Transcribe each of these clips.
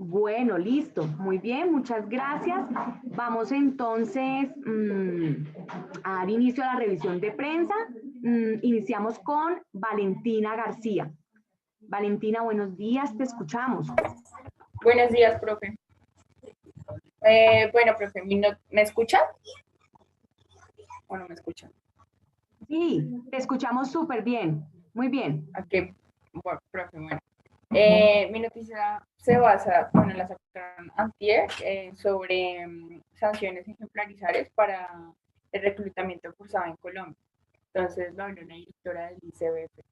Bueno, listo. Muy bien, muchas gracias. Vamos entonces a dar inicio a la revisión de prensa. Iniciamos con Valentina García. Valentina, buenos días, te escuchamos. Buenos días, profe. Bueno, profe, ¿me escucha o no me escucha? Sí, te escuchamos súper bien. Muy bien. Ok, bueno, profe, bueno. Mi noticia se basa, bueno, la sacaron antier, sobre sanciones ejemplarizantes para el reclutamiento forzado en Colombia. Entonces lo habló la directora del ICBF.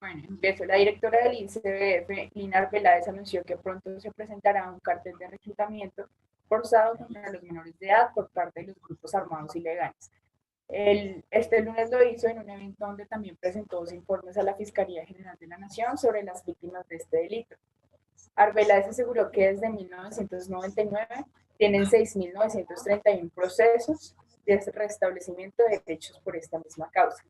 Bueno, empiezo. La directora del ICBF, Lina Arbeláez, anunció que pronto se presentará un cartel de reclutamiento forzado contra los menores de edad por parte de los grupos armados ilegales. Este lunes lo hizo en un evento donde también presentó dos informes a la Fiscalía General de la Nación sobre las víctimas de este delito. Arbeláez aseguró que desde 1999 tienen 6.931 procesos de restablecimiento de derechos por esta misma causa.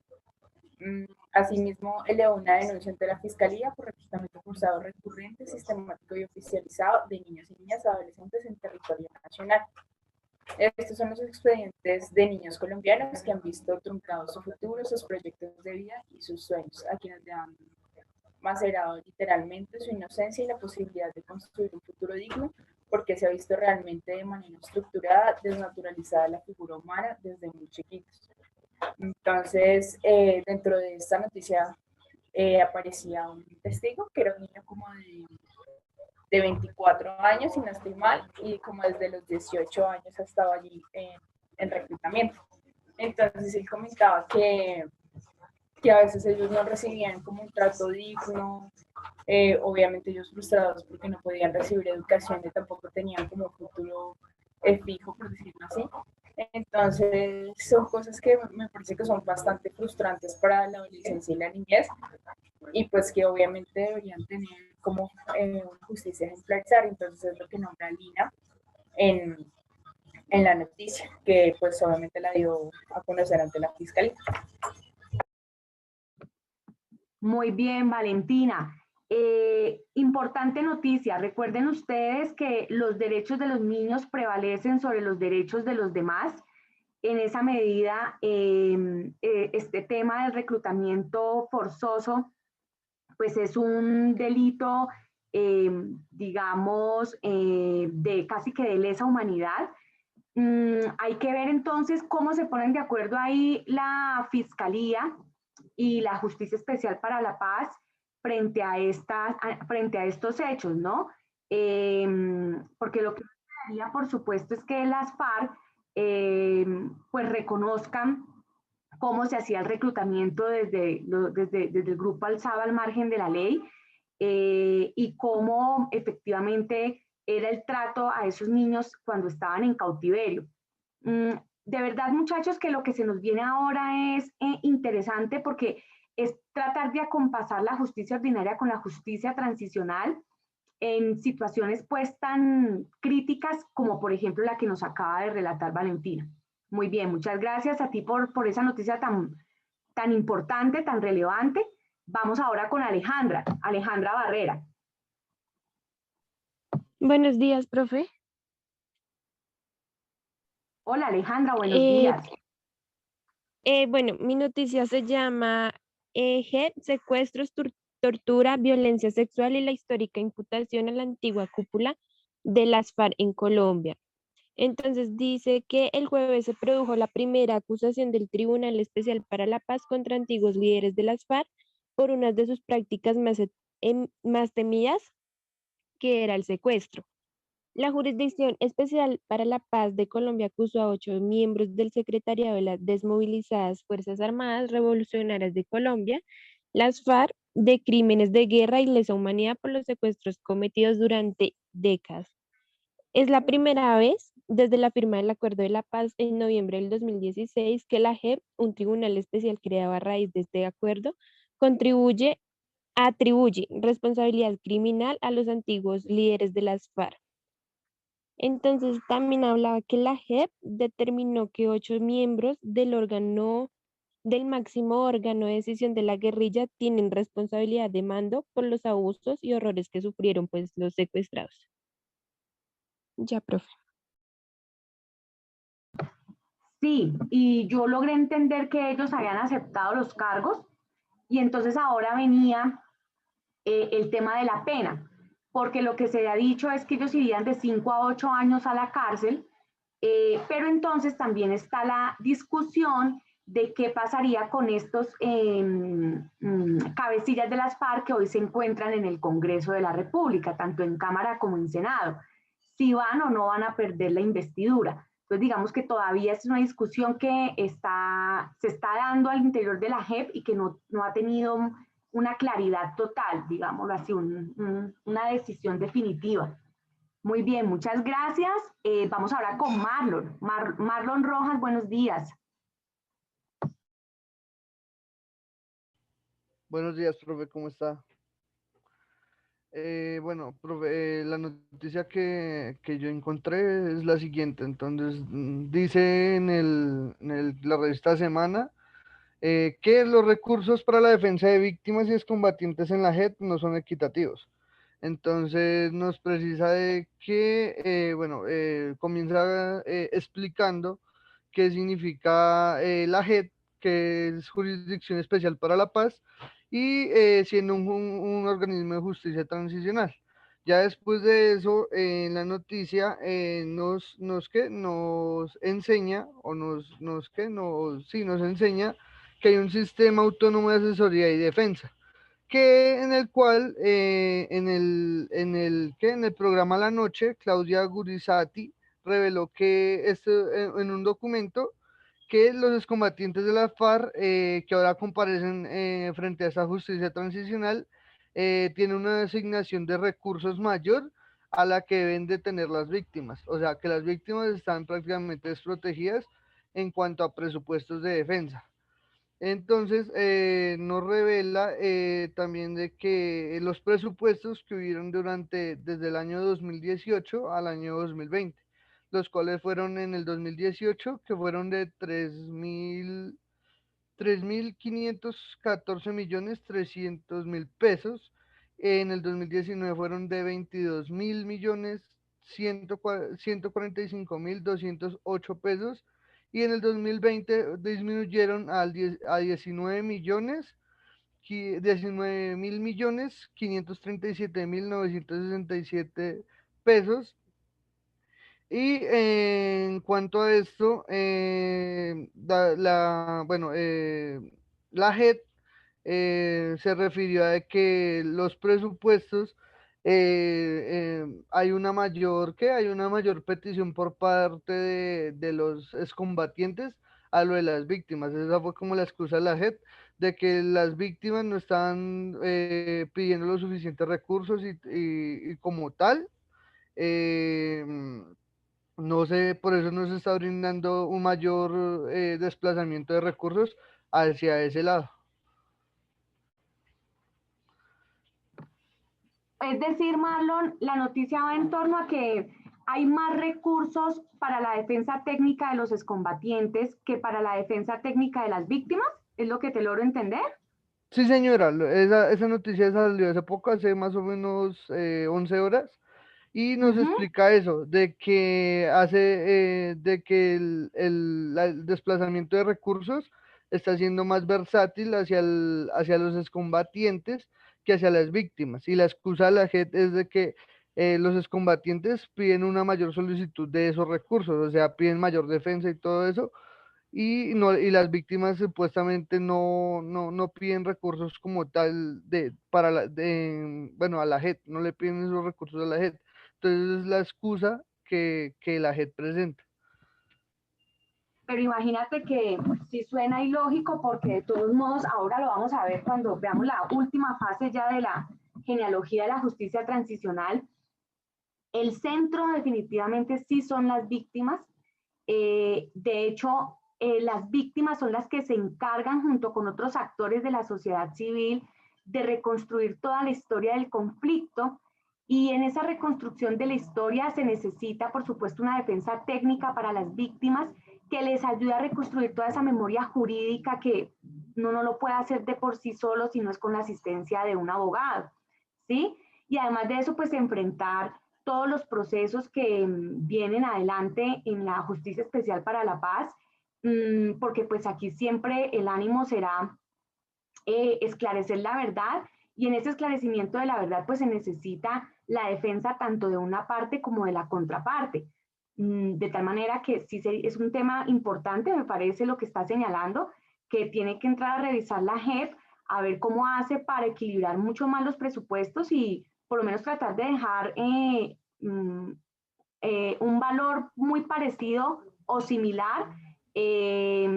Asimismo, elevó una denuncia ante la Fiscalía por reclutamiento forzado recurrente, sistemático y oficializado de niños y niñas adolescentes en territorio nacional. Estos son los expedientes de niños colombianos que han visto truncados su futuro, sus proyectos de vida y sus sueños, a quienes le han macerado literalmente su inocencia y la posibilidad de construir un futuro digno, porque se ha visto realmente de manera estructurada, desnaturalizada la figura humana desde muy chiquitos. Entonces, dentro de esta noticia aparecía un testigo que era un niño como de 24 años, si no estoy mal, y como desde los 18 años ha estado allí en reclutamiento. Entonces, él comentaba que a veces ellos no recibían como un trato digno, obviamente ellos frustrados porque no podían recibir educación y tampoco tenían como futuro fijo, por decirlo así. Entonces, son cosas que me parece que son bastante frustrantes para la adolescencia y la niñez, y pues que obviamente deberían tener como justicia ejemplarizar. Entonces, es lo que nombra Lina en, en la noticia, que pues obviamente la dio a conocer ante la fiscalía. Muy bien, Valentina. Importante noticia. Recuerden ustedes que los derechos de los niños prevalecen sobre los derechos de los demás. En esa medida, este tema del reclutamiento forzoso, pues es un delito, eh, digamos, de casi que de lesa humanidad. Hay que ver entonces cómo se ponen de acuerdo ahí la Fiscalía y la Justicia Especial para la Paz frente a estos hechos, ¿no? Eh, Porque lo que haría, por supuesto, es que las FARC pues reconozcan cómo se hacía el reclutamiento desde el grupo Alzaba al margen de la ley, y cómo efectivamente era el trato a esos niños cuando estaban en cautiverio. De verdad, muchachos, que lo que se nos viene ahora es interesante porque es tratar de acompasar la justicia ordinaria con la justicia transicional en situaciones pues tan críticas como por ejemplo la que nos acaba de relatar Valentina. Muy bien, muchas gracias a ti por esa noticia tan importante, tan relevante. Vamos ahora con Alejandra, Alejandra Barrera. Buenos días, profe. Hola Alejandra, buenos Eh, días. bueno, mi noticia se llama JEP, secuestros, tortura, violencia sexual y la histórica imputación a la antigua cúpula de las FARC en Colombia. Entonces dice que el jueves se produjo la primera acusación del Tribunal Especial para la Paz contra antiguos líderes de las FARC por una de sus prácticas más temidas, que era el secuestro. La Jurisdicción Especial para la Paz de Colombia acusó a 8 miembros del Secretariado de las Desmovilizadas Fuerzas Armadas Revolucionarias de Colombia, las FARC, de crímenes de guerra y lesa humanidad por los secuestros cometidos durante décadas. Es la primera vez desde la firma del Acuerdo de la Paz en noviembre del 2016 que la JEP, un tribunal especial creado a raíz de este acuerdo, atribuye responsabilidad criminal a los antiguos líderes de las FARC. Entonces también hablaba que la JEP determinó que 8 miembros del órgano del máximo órgano de decisión de la guerrilla tienen responsabilidad de mando por los abusos y horrores que sufrieron pues los secuestrados. Ya, profe. Sí, y yo logré entender que ellos habían aceptado los cargos y entonces ahora venía el tema de la pena, porque lo que se ha dicho es que ellos irían de 5 a 8 años a la cárcel, pero entonces también está la discusión de qué pasaría con estos cabecillas de las FARC que hoy se encuentran en el Congreso de la República, tanto en Cámara como en Senado, si van o no van a perder la investidura. Entonces, digamos que todavía es una discusión que se está dando al interior de la JEP y que no ha tenido una claridad total, digámoslo así, una decisión definitiva. Muy bien, muchas gracias. Vamos ahora con Marlon. Marlon Rojas, buenos días. Buenos días, profe, ¿cómo está? Bueno, profe, la noticia que yo encontré es la siguiente. Entonces, dice la revista Semana que los recursos para la defensa de víctimas y excombatientes en la JEP no son equitativos. Entonces, nos precisa de que, bueno, comienza explicando qué significa la JEP, que es Jurisdicción Especial para la Paz, y siendo un organismo de justicia transicional. Ya después de eso, en la noticia nos enseña, o sí, nos enseña que hay un sistema autónomo de asesoría y defensa, que en el cual, en el programa La Noche, Claudia Gurizati reveló que en un documento que los excombatientes de la FARC que ahora comparecen frente a esa justicia transicional tienen una asignación de recursos mayor a la que deben de tener las víctimas. O sea, que las víctimas están prácticamente desprotegidas en cuanto a presupuestos de defensa. Entonces, nos revela también de que los presupuestos que hubieron desde el año 2018 al año 2020, los cuales fueron en el 2018, que fueron de 3.514.300.000 pesos. En el 2019 fueron de 22.145.208 pesos, y en el 2020 disminuyeron a 19.537.967 pesos. Y en cuanto a esto, la JEP se refirió a que los presupuestos, hay una mayor petición por parte de los excombatientes a lo de las víctimas. Esa fue como la excusa de la JEP, de que las víctimas no estaban pidiendo los suficientes recursos y como tal, eh, no sé, por eso no se está brindando un mayor desplazamiento de recursos hacia ese lado. Es decir, Marlon, la noticia va en torno a que hay más recursos para la defensa técnica de los excombatientes que para la defensa técnica de las víctimas. ¿Es lo que te logro entender? Sí, señora, esa noticia salió hace poco, hace más o menos 11 horas, y nos explica eso, de que el desplazamiento de recursos está siendo más versátil hacia los excombatientes que hacia las víctimas. Y la excusa de la JEP es de que los excombatientes piden una mayor solicitud de esos recursos, o sea, piden mayor defensa y todo eso, y las víctimas supuestamente no piden recursos como tal bueno, a la JEP, no le piden esos recursos a la JEP. Entonces es la excusa que la JEP presenta. Pero imagínate que sí suena ilógico porque de todos modos ahora lo vamos a ver cuando veamos la última fase ya de la genealogía de la justicia transicional. El centro definitivamente sí son las víctimas. De hecho, las víctimas son las que se encargan junto con otros actores de la sociedad civil de reconstruir toda la historia del conflicto, y en esa reconstrucción de la historia se necesita, por supuesto, una defensa técnica para las víctimas que les ayude a reconstruir toda esa memoria jurídica que uno no lo puede hacer de por sí solo si no es con la asistencia de un abogado, ¿sí? Y además de eso, pues enfrentar todos los procesos que vienen adelante en la Justicia Especial para la Paz, porque pues aquí siempre el ánimo será esclarecer la verdad, y en ese esclarecimiento de la verdad pues se necesita la defensa tanto de una parte como de la contraparte. De tal manera que sí es un tema importante, me parece lo que está señalando, que tiene que entrar a revisar la JEP, a ver cómo hace para equilibrar mucho más los presupuestos y por lo menos tratar de dejar un valor muy parecido o similar, eh,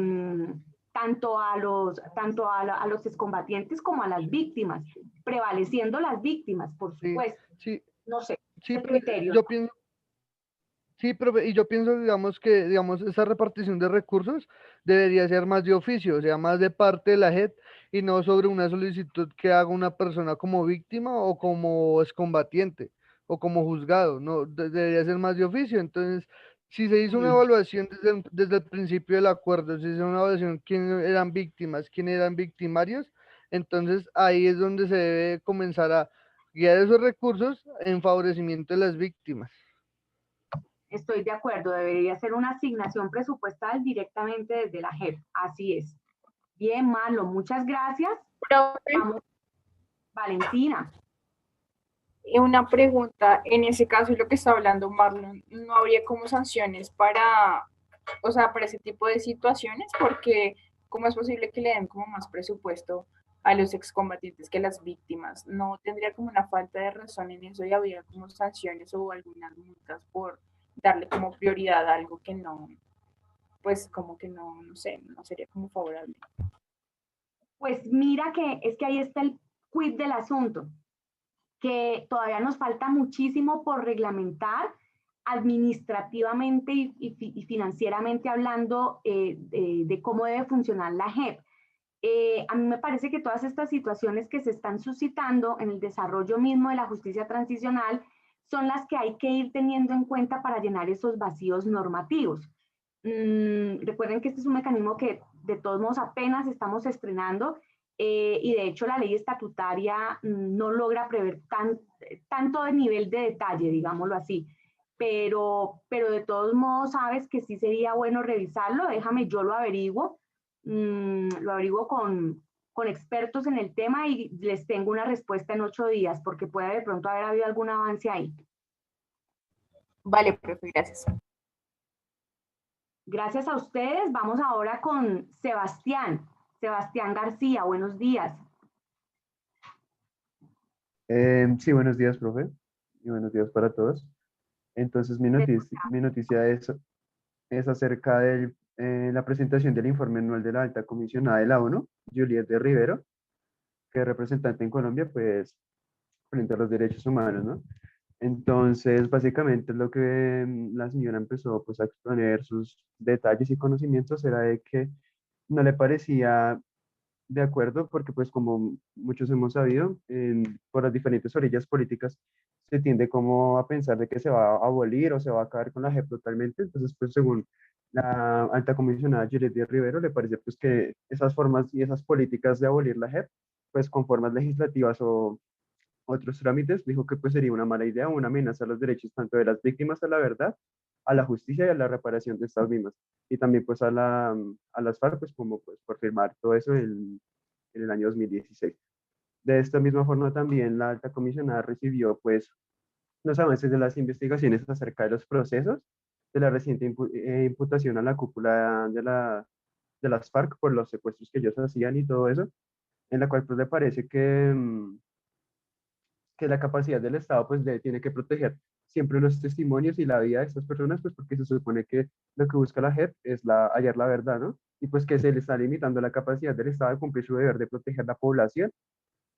a los excombatientes como a las víctimas, prevaleciendo las víctimas, por Sí, supuesto. sí, No sé, sí, el criterio. yo pienso, sí, profe, y yo pienso, digamos, que, digamos, esa repartición de recursos debería ser más de oficio, o sea, más de parte de la JEP y no sobre una solicitud que haga una persona como víctima o como excombatiente o como juzgado, no, debería ser más de oficio. Entonces, si se hizo una evaluación desde el principio del acuerdo, si se hizo una evaluación quién eran víctimas, quién eran victimarios, entonces ahí es donde se debe comenzar a guiar esos recursos en favorecimiento de las víctimas. Estoy de acuerdo, debería ser una asignación presupuestal directamente desde la JEP. Así es. Bien, Marlon, muchas gracias. Profe, Vamos, Valentina. una pregunta, en ese caso, y lo que está hablando Marlon, ¿no habría como sanciones para, o sea, para ese tipo de situaciones? Porque, ¿cómo es posible que le den como más presupuesto a los excombatientes que a las víctimas? ¿No tendría como una falta de razón en eso y habría como sanciones o algunas multas por darle como prioridad a algo que no, pues como que no, no sé, no sería como favorable? Pues mira que es que ahí está el quid del asunto, que todavía nos falta muchísimo por reglamentar administrativamente y financieramente hablando, de cómo debe funcionar la JEP. A mí me parece que todas estas situaciones que se están suscitando en el desarrollo mismo de la justicia transicional son las que hay que ir teniendo en cuenta para llenar esos vacíos normativos. Recuerden que este es un mecanismo que de todos modos apenas estamos estrenando, y de hecho la ley estatutaria no logra prever tanto de nivel de detalle, digámoslo así. Pero de todos modos sabes que sí sería bueno revisarlo, déjame, yo lo averiguo con expertos en el tema y les tengo una respuesta en 8 días, porque puede de pronto haber habido algún avance ahí. Vale, profe, gracias. Gracias a ustedes. Vamos ahora con Sebastián. Sebastián García, buenos días. Sí, buenos días, profe, y buenos días para todos. Entonces, mi noticia es acerca de la presentación del informe anual de la alta comisionada de la ONU, Juliette de Rivero, que es representante en Colombia, pues, frente a los derechos humanos, ¿no? Entonces, básicamente lo que la señora empezó, pues, a exponer sus detalles y conocimientos era de que no le parecía de acuerdo, porque pues como muchos hemos sabido, por las diferentes orillas políticas se tiende como a pensar de que se va a abolir o se va a acabar con la JEP totalmente. Entonces, pues según la alta comisionada Juliette Rivero, le parece pues que esas formas y esas políticas de abolir la JEP, pues con formas legislativas o otros trámites, dijo que pues sería una mala idea o una amenaza a los derechos tanto de las víctimas a la verdad, a la justicia y a la reparación de estas mismas. Y también pues a las FARC, pues como pues por firmar todo eso en el año 2016. De esta misma forma también la alta comisionada recibió pues los avances de las investigaciones acerca de los procesos de la reciente imputación a la cúpula de las FARC por los secuestros que ellos hacían y todo eso, en la cual pues le parece que la capacidad del Estado pues tiene que proteger siempre los testimonios y la vida de estas personas, pues porque se supone que lo que busca la JEP es hallar la verdad, ¿no? Y pues que se le está limitando la capacidad del Estado de cumplir su deber de proteger la población,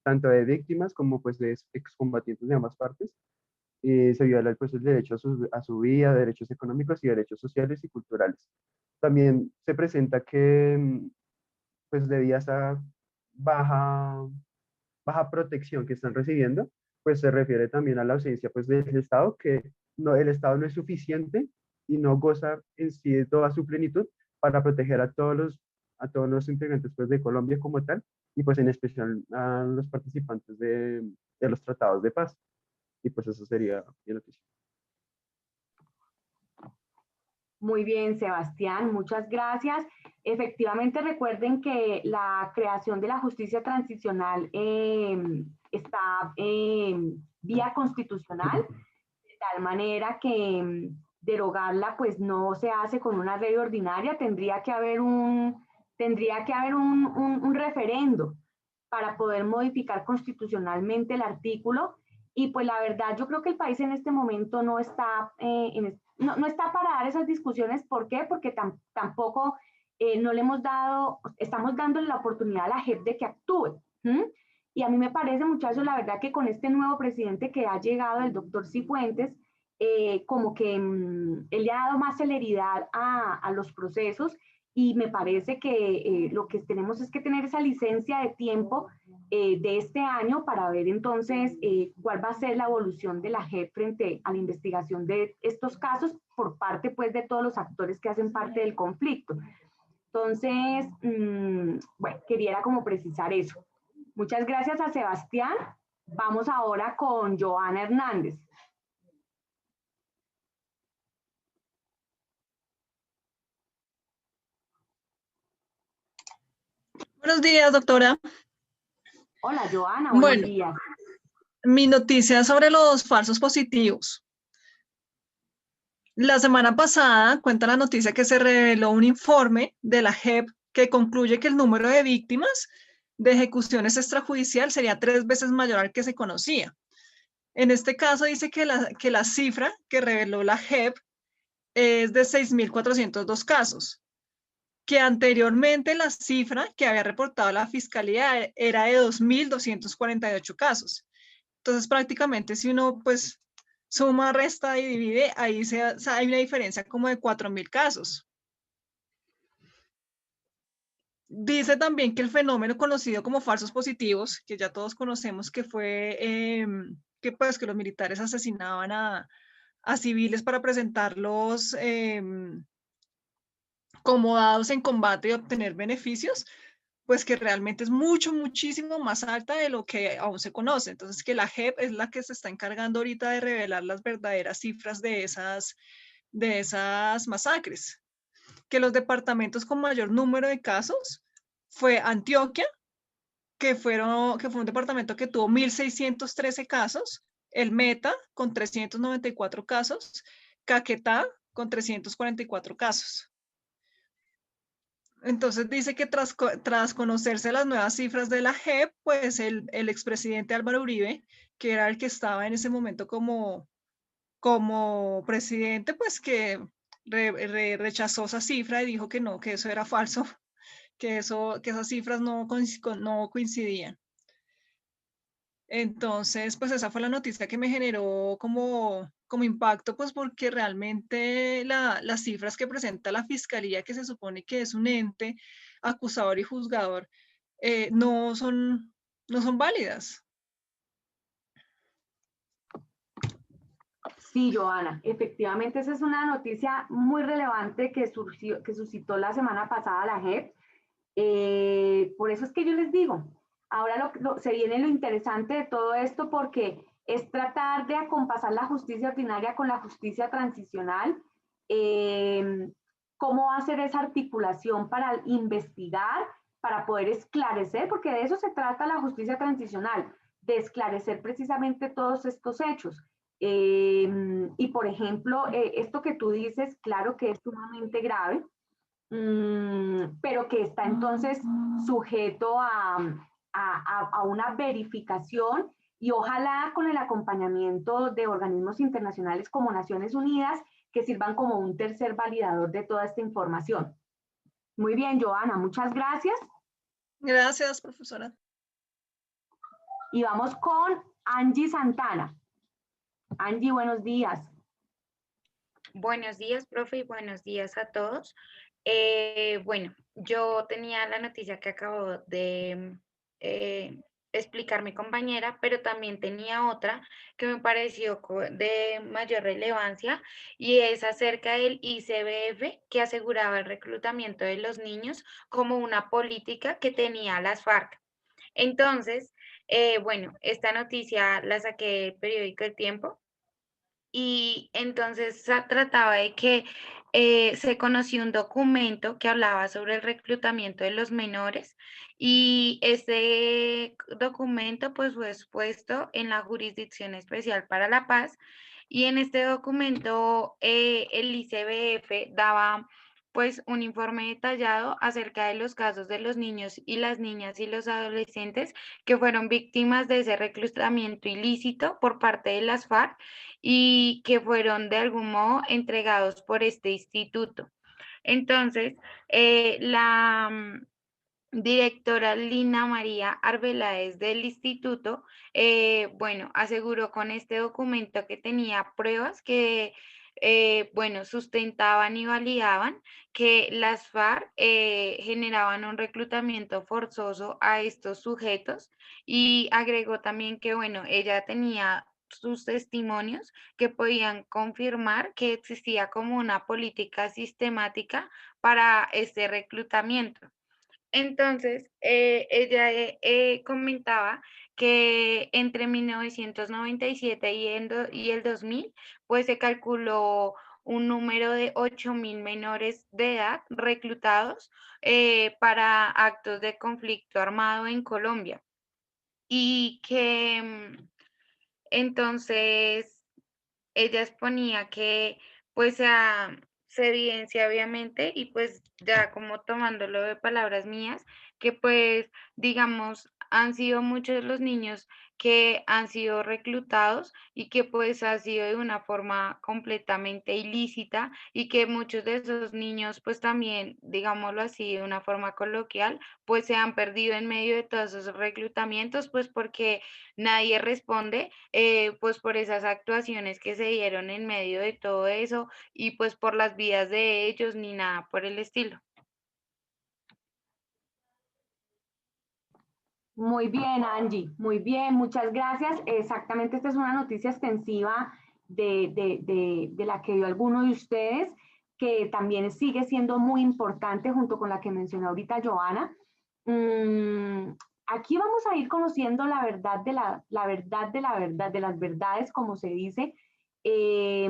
tanto de víctimas como pues de excombatientes de ambas partes. Y se viola pues el derecho a su vida, derechos económicos y derechos sociales y culturales. También se presenta que pues debido a esa baja baja protección que están recibiendo, pues se refiere también a la ausencia pues del Estado, que no, el Estado no es suficiente y no goza en sí de toda su plenitud para proteger a todos los integrantes pues, de Colombia como tal, y pues en especial a los participantes de los tratados de paz. Y pues eso sería mi noticia. Muy bien, Sebastián, muchas gracias. Efectivamente, recuerden que la creación de la justicia transicional está vía constitucional, de tal manera que derogarla pues no se hace con una ley ordinaria, tendría que haber un referendo para poder modificar constitucionalmente el artículo. Y pues la verdad, yo creo que el país en este momento no está, no está para dar esas discusiones. ¿Por qué? Porque tampoco no le hemos dado, estamos dándole la oportunidad a la JEP de que actúe. Y a mí me parece, muchachos, la verdad que con este nuevo presidente que ha llegado, el doctor Cifuentes, como que él le ha dado más celeridad a los procesos, y me parece que lo que tenemos es que tener esa licencia de tiempo de este año para ver entonces cuál va a ser la evolución de la JEP frente a la investigación de estos casos por parte pues de todos los actores que hacen parte del conflicto. Entonces, bueno, quería como precisar eso. Muchas gracias a Sebastián. Vamos ahora con Joana Hernández. Buenos días, doctora. Hola, Joana, buenos días. Mi noticia es sobre los falsos positivos. La semana pasada cuenta la noticia que se reveló un informe de la JEP que concluye que el número de víctimas de ejecuciones extrajudicial sería 3 veces mayor al que se conocía. En este caso dice que la cifra que reveló la JEP es de 6.402 casos, que anteriormente la cifra que había reportado la Fiscalía era de 2.248 casos. Entonces, prácticamente si uno pues suma, resta y divide, ahí hay una diferencia como de 4.000 casos. Dice también que el fenómeno conocido como falsos positivos, que ya todos conocemos que fue que los militares asesinaban a civiles para presentarlos como dados en combate y obtener beneficios, pues que realmente es muchísimo más alta de lo que aún se conoce. Entonces, que la JEP es la que se está encargando ahorita de revelar las verdaderas cifras de esas masacres. Que los departamentos con mayor número de casos fue Antioquia, que fue un departamento que tuvo 1.613 casos, el Meta con 394 casos, Caquetá con 344 casos. Entonces dice que tras conocerse las nuevas cifras de la JEP, pues el expresidente Álvaro Uribe, que era el que estaba en ese momento como presidente, pues que rechazó esa cifra y dijo que no, que eso era falso, que esas cifras no coincidían. Entonces, pues esa fue la noticia que me generó como impacto, pues porque realmente las cifras que presenta la Fiscalía, que se supone que es un ente acusador y juzgador, no son válidas. Sí, Joana, efectivamente esa es una noticia muy relevante que suscitó la semana pasada la JEP. Por eso es que yo les digo, ahora se viene lo interesante de todo esto, porque es tratar de acompasar la justicia ordinaria con la justicia transicional. ¿Cómo hacer esa articulación para investigar, para poder esclarecer? Porque de eso se trata la justicia transicional, de esclarecer precisamente todos estos hechos. Y por ejemplo, esto que tú dices, claro que es sumamente grave, pero que está entonces sujeto a una verificación, y ojalá con el acompañamiento de organismos internacionales como Naciones Unidas, que sirvan como un tercer validador de toda esta información. Muy bien, Joana, muchas gracias. Gracias, profesora. Y vamos con Angie Santana. Angie, buenos días. Buenos días, profe, y buenos días a todos. Bueno, yo tenía la noticia que acabo de explicar mi compañera, pero también tenía otra que me pareció de mayor relevancia y es acerca del ICBF que aseguraba el reclutamiento de los niños como una política que tenía las FARC. Entonces, bueno, esta noticia la saqué del periódico El Tiempo y entonces trataba de que se conoció un documento que hablaba sobre el reclutamiento de los menores y este documento pues fue expuesto en la Jurisdicción Especial para la Paz y en este documento el ICBF daba pues un informe detallado acerca de los casos de los niños y las niñas y los adolescentes que fueron víctimas de ese reclutamiento ilícito por parte de las FARC y que fueron de algún modo entregados por este instituto. Entonces, la directora Lina María Arbeláez del instituto, bueno, aseguró con este documento que tenía pruebas que, bueno, sustentaban y validaban que las FARC generaban un reclutamiento forzoso a estos sujetos y agregó también que, bueno, ella tenía sus testimonios que podían confirmar que existía como una política sistemática para este reclutamiento. Entonces, ella comentaba que entre 1997 y el 2000, pues se calculó un número de 8.000 menores de edad reclutados para actos de conflicto armado en Colombia. Y que entonces ella exponía que pues se evidencia obviamente y pues ya como tomándolo de palabras mías, que pues digamos han sido muchos los niños que han sido reclutados y que pues ha sido de una forma completamente ilícita y que muchos de esos niños pues también, digámoslo así, de una forma coloquial, pues se han perdido en medio de todos esos reclutamientos pues porque nadie responde pues por esas actuaciones que se dieron en medio de todo eso y pues por las vidas de ellos ni nada por el estilo. Muy bien, Angie, muy bien, muchas gracias. Exactamente, esta es una noticia extensiva de la que dio alguno de ustedes, que también sigue siendo muy importante junto con la que mencionó ahorita Joana. Aquí vamos a ir conociendo la verdad de la verdad de la verdad, de las verdades, como se dice. Eh,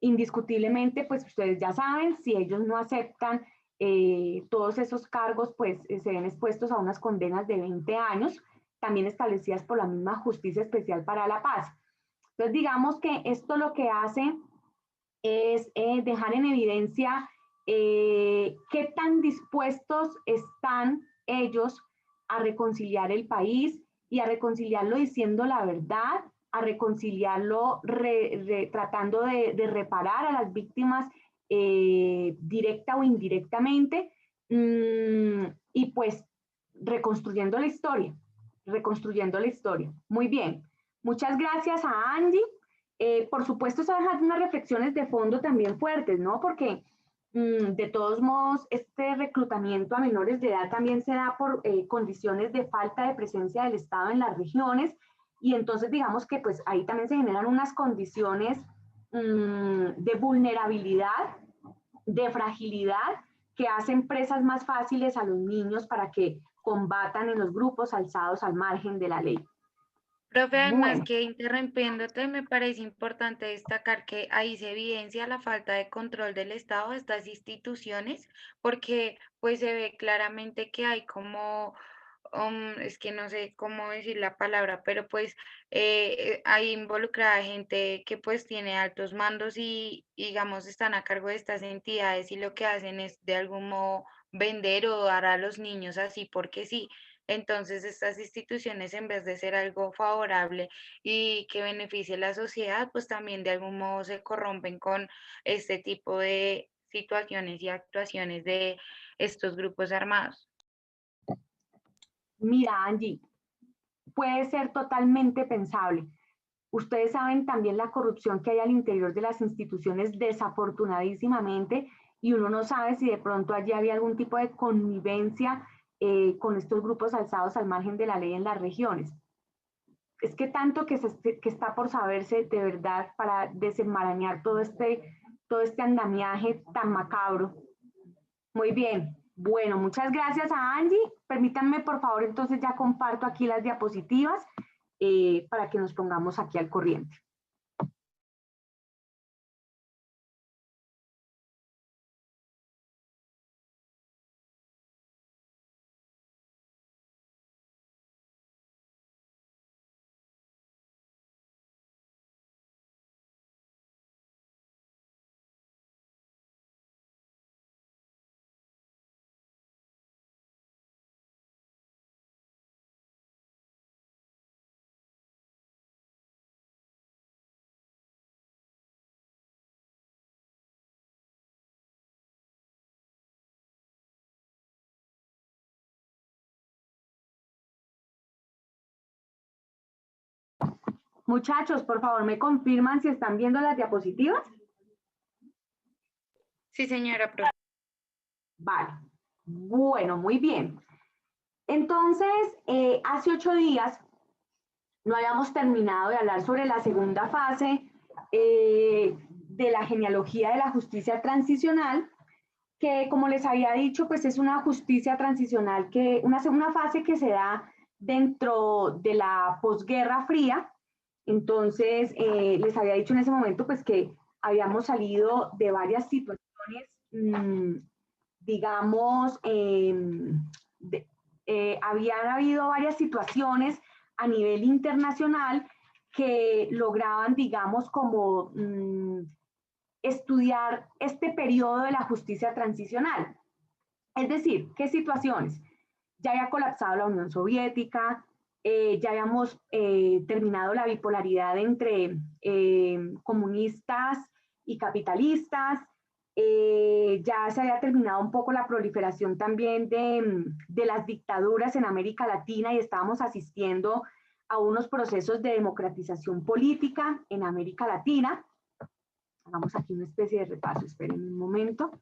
Indiscutiblemente, pues ustedes ya saben, si ellos no aceptan todos esos cargos, pues se ven expuestos a unas condenas de 20 años, también establecidas por la misma Justicia Especial para la Paz. Entonces, digamos que esto lo que hace es dejar en evidencia qué tan dispuestos están ellos a reconciliar el país y a reconciliarlo diciendo la verdad, a reconciliarlo tratando de reparar a las víctimas directa o indirectamente y pues reconstruyendo la historia, reconstruyendo la historia. Muy bien, muchas gracias a Angie. Por supuesto, eso deja unas reflexiones de fondo también fuertes, ¿no? Porque de todos modos, este reclutamiento a menores de edad también se da por condiciones de falta de presencia del Estado en las regiones y entonces digamos que pues ahí también se generan unas condiciones de vulnerabilidad, de fragilidad que hacen presas más fáciles a los niños para que combatan en los grupos alzados al margen de la ley. Profe, además Bueno. que interrumpiéndote, me parece importante destacar que ahí se evidencia la falta de control del Estado de estas instituciones, porque pues se ve claramente que hay como, es que no sé cómo decir la palabra, pero pues hay involucrada gente que pues tiene altos mandos y digamos están a cargo de estas entidades y lo que hacen es de algún modo vender o dar a los niños así porque sí. Entonces, estas instituciones, en vez de ser algo favorable y que beneficie a la sociedad, pues también de algún modo se corrompen con este tipo de situaciones y actuaciones de estos grupos armados. Mira, Angie, puede ser totalmente pensable. Ustedes saben también la corrupción que hay al interior de las instituciones, desafortunadísimamente, y uno no sabe si de pronto allí había algún tipo de connivencia con estos grupos alzados al margen de la ley en las regiones. Es que tanto que está por saberse de verdad para desenmarañar todo este andamiaje tan macabro. Muy bien. Bueno, muchas gracias a Angie. Permítanme, por favor, entonces ya comparto aquí las diapositivas para que nos pongamos aquí al corriente. Muchachos, por favor, ¿me confirman si están viendo las diapositivas? Sí, señora profe. Vale. Bueno, muy bien. Entonces, hace 8 días no habíamos terminado de hablar sobre la segunda fase de la genealogía de la justicia transicional, que como les había dicho, pues es una justicia transicional, una fase que se da dentro de la posguerra fría. Entonces, les había dicho en ese momento pues que habíamos salido de varias situaciones, digamos, habían habido varias situaciones a nivel internacional que lograban, digamos, como estudiar este periodo de la justicia transicional. Es decir, ¿qué situaciones? Ya había colapsado la Unión Soviética, ya habíamos terminado la bipolaridad entre comunistas y capitalistas, ya se había terminado un poco la proliferación también de las dictaduras en América Latina y estábamos asistiendo a unos procesos de democratización política en América Latina. Hagamos aquí una especie de repaso, esperen un momento.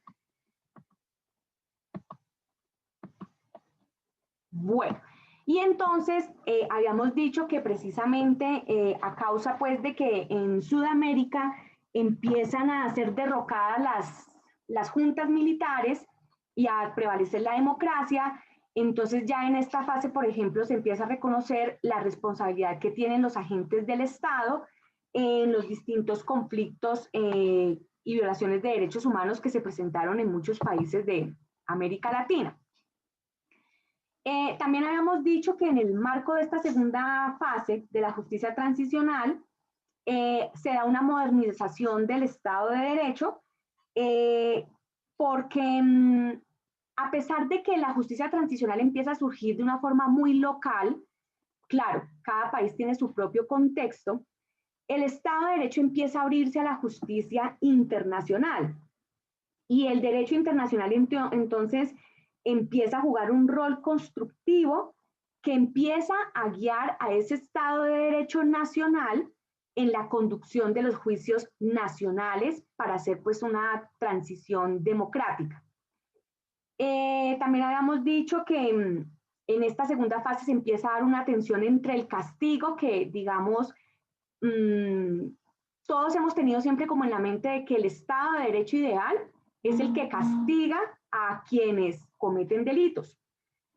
Bueno, y entonces habíamos dicho que precisamente a causa pues de que en Sudamérica empiezan a ser derrocadas las juntas militares y a prevalecer la democracia, entonces ya en esta fase, por ejemplo, se empieza a reconocer la responsabilidad que tienen los agentes del Estado en los distintos conflictos y violaciones de derechos humanos que se presentaron en muchos países de América Latina. También habíamos dicho que en el marco de esta segunda fase de la justicia transicional se da una modernización del Estado de Derecho porque a pesar de que la justicia transicional empieza a surgir de una forma muy local, claro, cada país tiene su propio contexto, el Estado de Derecho empieza a abrirse a la justicia internacional y el derecho internacional entonces empieza a jugar un rol constructivo que empieza a guiar a ese Estado de Derecho nacional en la conducción de los juicios nacionales para hacer pues una transición democrática. También habíamos dicho que en esta segunda fase se empieza a dar una tensión entre el castigo que, digamos, todos hemos tenido siempre como en la mente de que el Estado de Derecho ideal es el que castiga a quienes cometen delitos.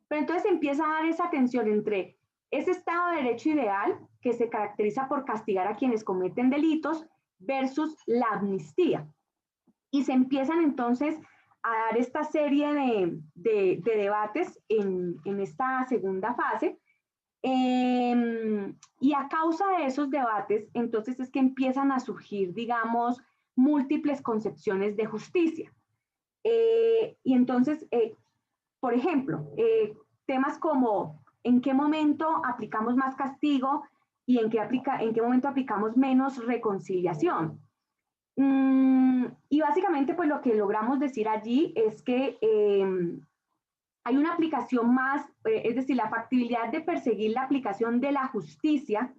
Pero entonces empieza a dar esa tensión entre ese Estado de Derecho ideal, que se caracteriza por castigar a quienes cometen delitos, versus la amnistía. Y se empiezan entonces a dar esta serie de debates en esta segunda fase. Y a causa de esos debates, entonces es que empiezan a surgir, digamos, múltiples concepciones de justicia. Y entonces, por ejemplo, temas como en qué momento aplicamos más castigo y en qué momento aplicamos menos reconciliación. Y básicamente, pues lo que logramos decir allí es que hay una aplicación más, es decir, la factibilidad de perseguir la aplicación de la justicia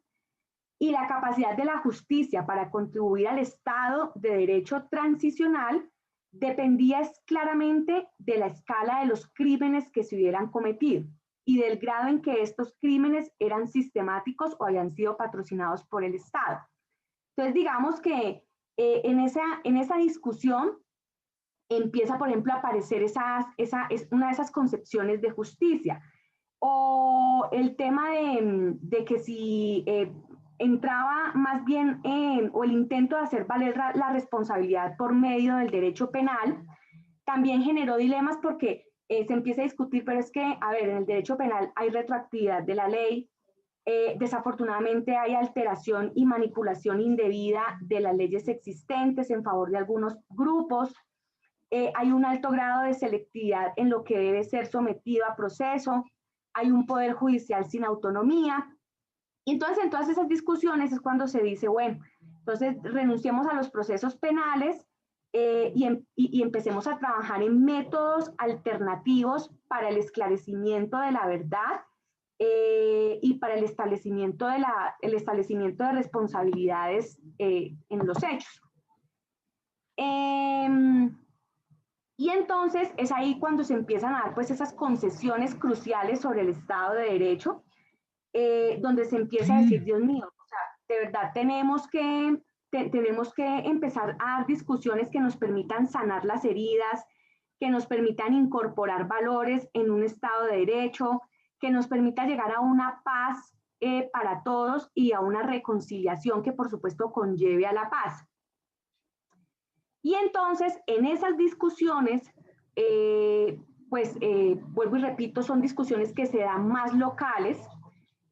y la capacidad de la justicia para contribuir al Estado de Derecho transicional dependía claramente de la escala de los crímenes que se hubieran cometido y del grado en que estos crímenes eran sistemáticos o habían sido patrocinados por el Estado. Entonces, digamos que en esa discusión empieza, por ejemplo, a aparecer una de esas concepciones de justicia. O el tema de que si entraba más bien o el intento de hacer valer la responsabilidad por medio del derecho penal, también generó dilemas porque se empieza a discutir, pero es que, a ver, en el derecho penal hay retroactividad de la ley, desafortunadamente hay alteración y manipulación indebida de las leyes existentes en favor de algunos grupos, hay un alto grado de selectividad en lo que debe ser sometido a proceso, hay un poder judicial sin autonomía. Y entonces, en todas esas discusiones es cuando se dice, bueno, entonces renunciemos a los procesos penales y empecemos a trabajar en métodos alternativos para el esclarecimiento de la verdad y para el establecimiento de responsabilidades en los hechos. Y entonces es ahí cuando se empiezan a dar pues esas concesiones cruciales sobre el Estado de Derecho, donde se empieza a decir, Dios mío, o sea, de verdad tenemos que empezar a dar discusiones que nos permitan sanar las heridas, que nos permitan incorporar valores en un Estado de Derecho, que nos permita llegar a una paz para todos y a una reconciliación que por supuesto conlleve a la paz. Y entonces, en esas discusiones, vuelvo y repito, son discusiones que se dan más locales.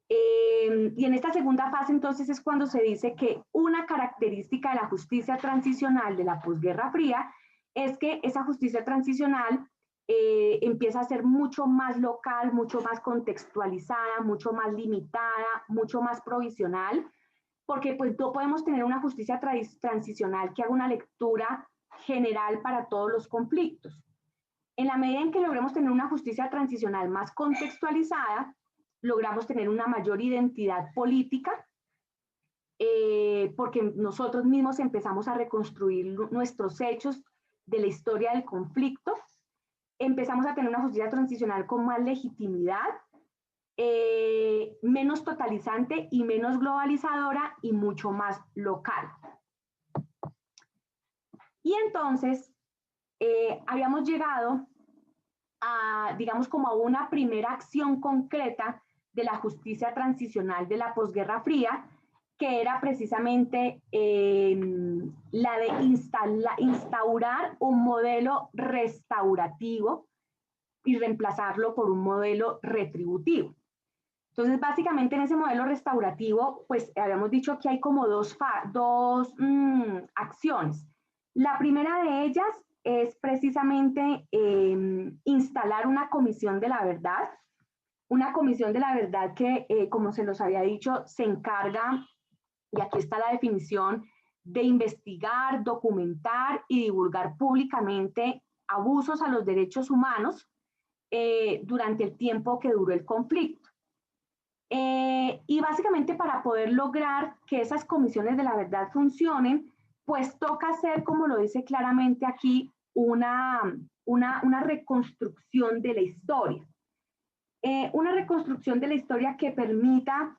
Y en esta segunda fase, entonces, es cuando se dice que una característica de la justicia transicional de la posguerra fría es que esa justicia transicional empieza a ser mucho más local, mucho más contextualizada, mucho más limitada, mucho más provisional, porque pues no podemos tener una justicia transicional que haga una lectura general para todos los conflictos. En la medida en que logremos tener una justicia transicional más contextualizada, logramos tener una mayor identidad política, porque nosotros mismos empezamos a reconstruir nuestros hechos de la historia del conflicto, empezamos a tener una justicia transicional con más legitimidad, menos totalizante y menos globalizadora y mucho más local. Y entonces habíamos llegado a, digamos, como a una primera acción concreta de la justicia transicional de la posguerra fría, que era precisamente la de instaurar un modelo restaurativo y reemplazarlo por un modelo retributivo. Entonces, básicamente en ese modelo restaurativo, pues habíamos dicho que hay como dos acciones. La primera de ellas es precisamente instalar una comisión de la verdad que, como se los había dicho, se encarga, y aquí está la definición, de investigar, documentar y divulgar públicamente abusos a los derechos humanos durante el tiempo que duró el conflicto. Y básicamente para poder lograr que esas comisiones de la verdad funcionen, pues toca hacer, como lo dice claramente aquí, una reconstrucción de la historia. Una reconstrucción de la historia que permita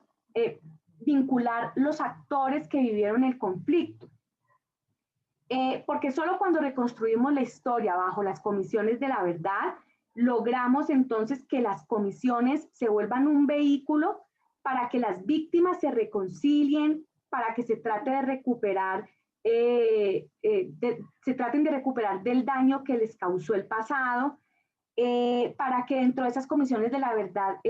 vincular los actores que vivieron el conflicto. Porque solo cuando reconstruimos la historia bajo las comisiones de la verdad, logramos entonces que las comisiones se vuelvan un vehículo para que las víctimas se reconcilien, para que se trate de recuperar, traten de recuperar del daño que les causó el pasado, para que dentro de esas comisiones de la verdad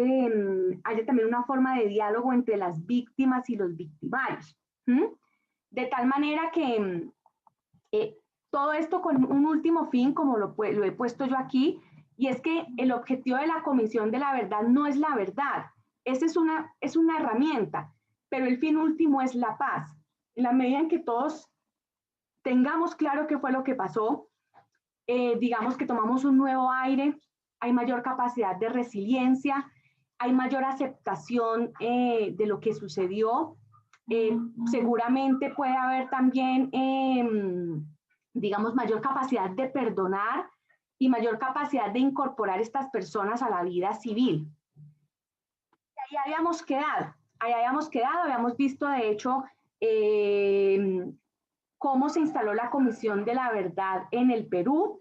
haya también una forma de diálogo entre las víctimas y los victimarios. De tal manera que todo esto con un último fin, como lo he puesto yo aquí, y es que el objetivo de la comisión de la verdad no es la verdad, esa es una herramienta, pero el fin último es la paz. En la medida en que todos tengamos claro qué fue lo que pasó, digamos que tomamos un nuevo aire, hay mayor capacidad de resiliencia, hay mayor aceptación de lo que sucedió, seguramente puede haber también digamos, mayor capacidad de perdonar y mayor capacidad de incorporar estas personas a la vida civil. Y ahí habíamos quedado, habíamos visto de hecho cómo se instaló la Comisión de la Verdad en el Perú.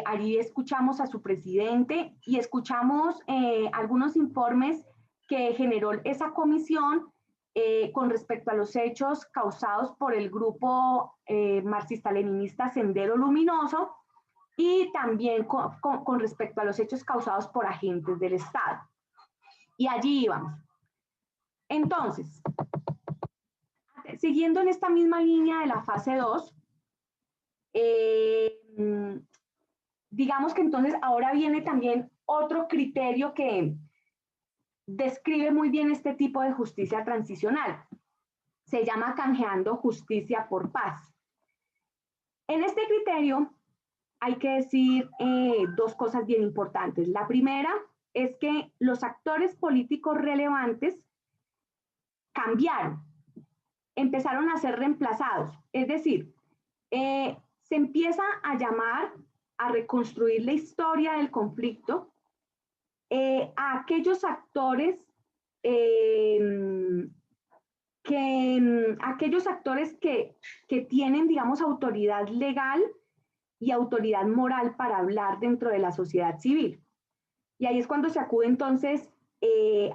Allí escuchamos a su presidente y escuchamos algunos informes que generó esa comisión con respecto a los hechos causados por el grupo marxista-leninista Sendero Luminoso y también con respecto a los hechos causados por agentes del Estado. Y allí íbamos. Entonces, siguiendo en esta misma línea de la fase 2, digamos que entonces ahora viene también otro criterio que describe muy bien este tipo de justicia transicional. Se llama canjeando justicia por paz. En este criterio hay que decir dos cosas bien importantes. La primera es que los actores políticos relevantes cambiaron, empezaron a ser reemplazados. Es decir, se empieza a llamar a reconstruir la historia del conflicto a aquellos actores que tienen, digamos, autoridad legal y autoridad moral para hablar dentro de la sociedad civil. Y ahí es cuando se acude entonces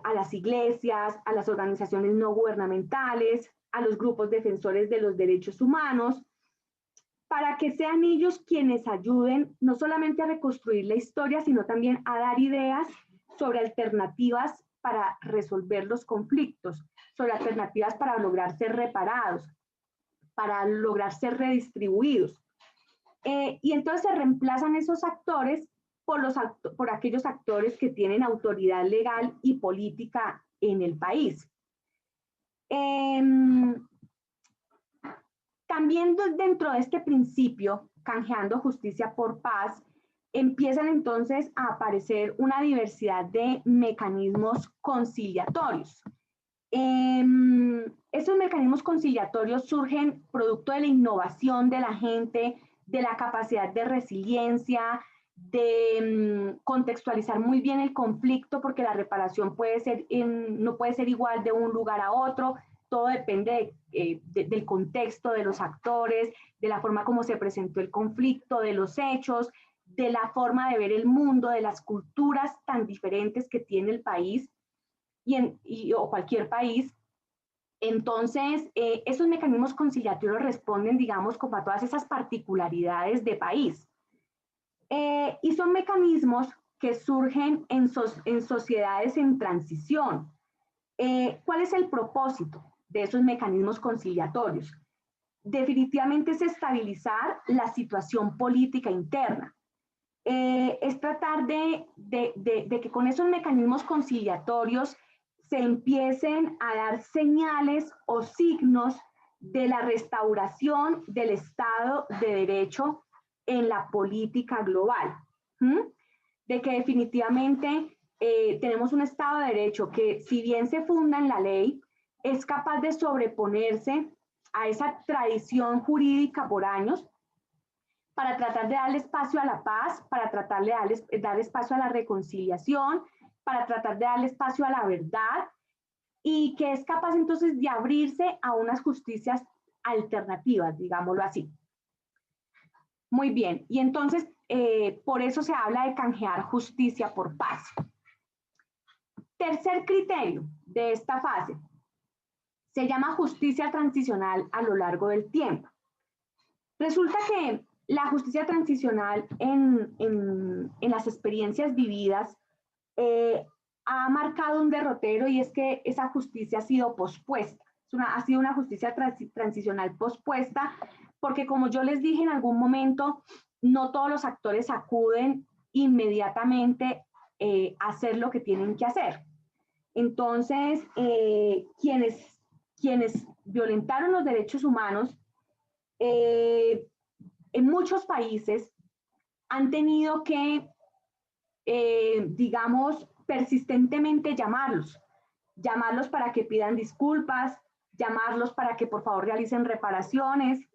a las iglesias, a las organizaciones no gubernamentales, a los grupos defensores de los derechos humanos, para que sean ellos quienes ayuden no solamente a reconstruir la historia, sino también a dar ideas sobre alternativas para resolver los conflictos, sobre alternativas para lograr ser reparados, para lograr ser redistribuidos. Y entonces se reemplazan esos actores por aquellos actores que tienen autoridad legal y política en el país. También dentro de este principio, canjeando justicia por paz, empiezan entonces a aparecer una diversidad de mecanismos conciliatorios. Estos mecanismos conciliatorios surgen producto de la innovación de la gente, de la capacidad de resiliencia, de contextualizar muy bien el conflicto, porque la reparación no puede ser igual de un lugar a otro. Todo depende del contexto, de los actores, de la forma como se presentó el conflicto, de los hechos, de la forma de ver el mundo, de las culturas tan diferentes que tiene el país o cualquier país. Entonces, esos mecanismos conciliatorios responden, digamos, como a todas esas particularidades de país. Y son mecanismos que surgen en sociedades en transición. ¿Cuál es el propósito de esos mecanismos conciliatorios? Definitivamente es estabilizar la situación política interna. Es tratar de que con esos mecanismos conciliatorios se empiecen a dar señales o signos de la restauración del Estado de Derecho en la política global. De que definitivamente tenemos un Estado de Derecho que, si bien se funda en la ley, es capaz de sobreponerse a esa tradición jurídica por años para tratar de darle espacio a la paz, para tratar de dar espacio a la reconciliación, para tratar de darle espacio a la verdad, y que es capaz entonces de abrirse a unas justicias alternativas, digámoslo así. Muy bien, y entonces por eso se habla de canjear justicia por paz. Tercer criterio de esta fase se llama justicia transicional a lo largo del tiempo. Resulta que la justicia transicional en las experiencias vividas ha marcado un derrotero, y es que esa justicia ha sido pospuesta. Ha sido una justicia transicional pospuesta porque, como yo les dije en algún momento, no todos los actores acuden inmediatamente a hacer lo que tienen que hacer. Entonces, quienes violentaron los derechos humanos en muchos países han tenido que, digamos, persistentemente llamarlos para que pidan disculpas, llamarlos para que por favor realicen reparaciones,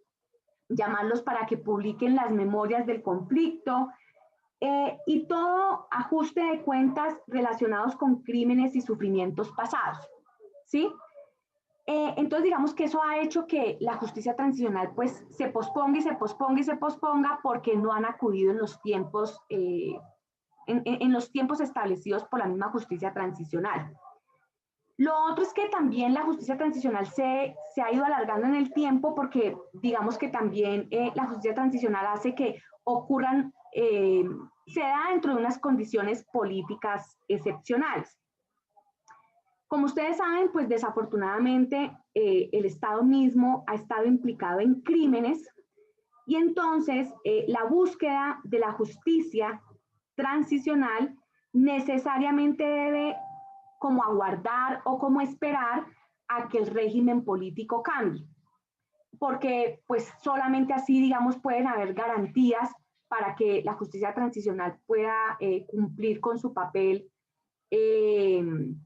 llamarlos para que publiquen las memorias del conflicto, y todo ajuste de cuentas relacionados con crímenes y sufrimientos pasados, ¿sí? Entonces digamos que eso ha hecho que la justicia transicional pues se posponga y se posponga y se posponga porque no han acudido en los tiempos, en los tiempos establecidos por la misma justicia transicional. Lo otro es que también la justicia transicional se ha ido alargando en el tiempo porque digamos que también la justicia transicional hace que ocurran, se da dentro de unas condiciones políticas excepcionales. Como ustedes saben, pues desafortunadamente el Estado mismo ha estado implicado en crímenes y entonces la búsqueda de la justicia transicional necesariamente debe como aguardar o como esperar a que el régimen político cambie, porque pues solamente así, digamos, pueden haber garantías para que la justicia transicional pueda cumplir con su papel, de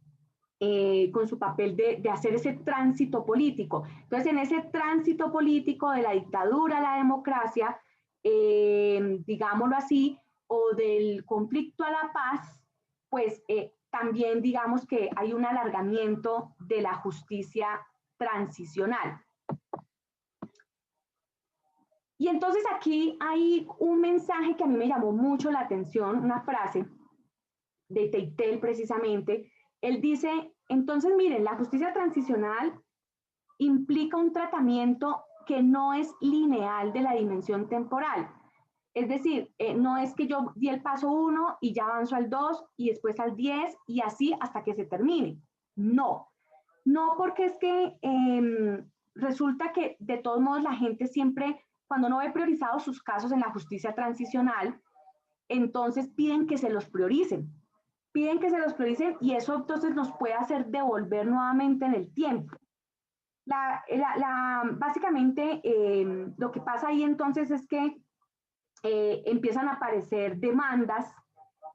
hacer ese tránsito político. Entonces, en ese tránsito político de la dictadura a la democracia, digámoslo así, o del conflicto a la paz, pues también digamos que hay un alargamiento de la justicia transicional. Y entonces aquí hay un mensaje que a mí me llamó mucho la atención, una frase de Teitel precisamente. Él dice, entonces miren, la justicia transicional implica un tratamiento que no es lineal de la dimensión temporal. Es decir, no es que yo di el paso 1 y ya avanzo al 2 y después al 10 y así hasta que se termine. No, no porque es que resulta que de todos modos la gente siempre, cuando no ve priorizados sus casos en la justicia transicional, entonces piden que se los prioricen. Piden que se los prioricen y eso entonces nos puede hacer devolver nuevamente en el tiempo. Básicamente lo que pasa ahí entonces es que empiezan a aparecer demandas,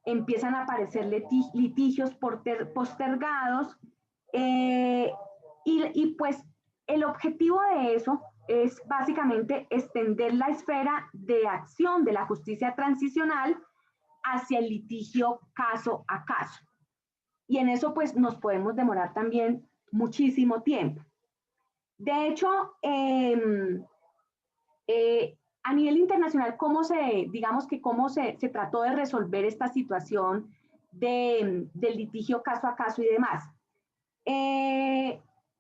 empiezan a aparecer litigios postergados, y pues el objetivo de eso es básicamente extender la esfera de acción de la justicia transicional hacia el litigio caso a caso. Y en eso pues nos podemos demorar también muchísimo tiempo. De hecho, a nivel internacional, digamos que cómo se trató de resolver esta situación del litigio caso a caso y demás.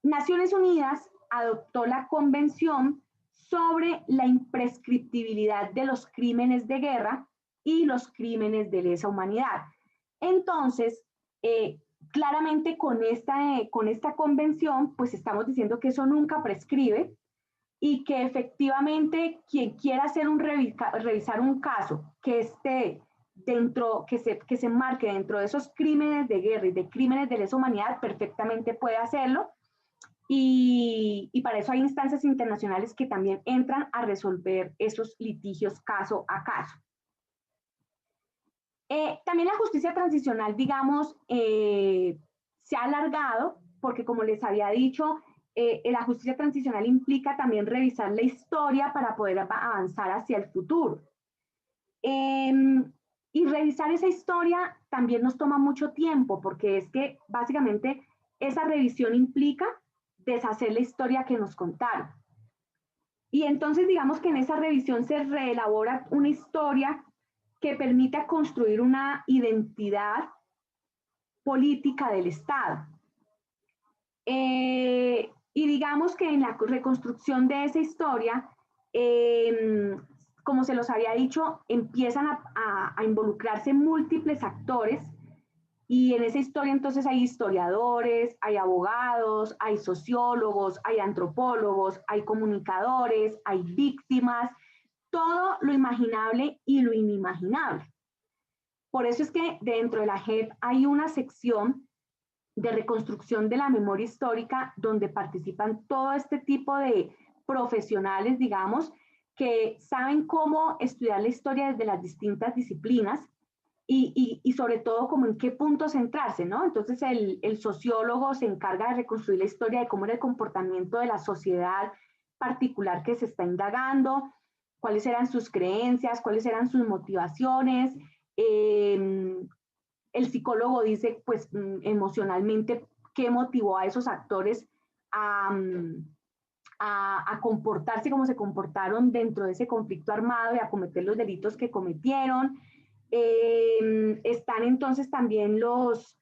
Naciones Unidas adoptó la Convención sobre la imprescriptibilidad de los crímenes de guerra y los crímenes de lesa humanidad. Entonces, claramente con esta convención, pues estamos diciendo que eso nunca prescribe y que efectivamente quien quiera hacer revisar un caso que esté dentro, que se marque dentro de esos crímenes de guerra y de crímenes de lesa humanidad, perfectamente puede hacerlo. Y para eso hay instancias internacionales que también entran a resolver esos litigios caso a caso. También la justicia transicional, digamos, se ha alargado porque, como les había dicho, la justicia transicional implica también revisar la historia para poder avanzar hacia el futuro. Y revisar esa historia también nos toma mucho tiempo porque es que básicamente esa revisión implica deshacer la historia que nos contaron. Y entonces digamos que en esa revisión se reelabora una historia que permita construir una identidad política del Estado. Y digamos que en la reconstrucción de esa historia, como se los había dicho, empiezan a involucrarse múltiples actores y en esa historia entonces hay historiadores, hay abogados, hay sociólogos, hay antropólogos, hay comunicadores, hay víctimas, todo lo imaginable y lo inimaginable. Por eso es que dentro de la JEP hay una sección de reconstrucción de la memoria histórica donde participan todo este tipo de profesionales, digamos, que saben cómo estudiar la historia desde las distintas disciplinas y sobre todo como en qué punto centrarse, ¿no? Entonces el sociólogo se encarga de reconstruir la historia de cómo era el comportamiento de la sociedad particular que se está indagando, cuáles eran sus creencias, cuáles eran sus motivaciones. El psicólogo dice, pues, emocionalmente, qué motivó a esos actores a comportarse como se comportaron dentro de ese conflicto armado y a cometer los delitos que cometieron. Están entonces también los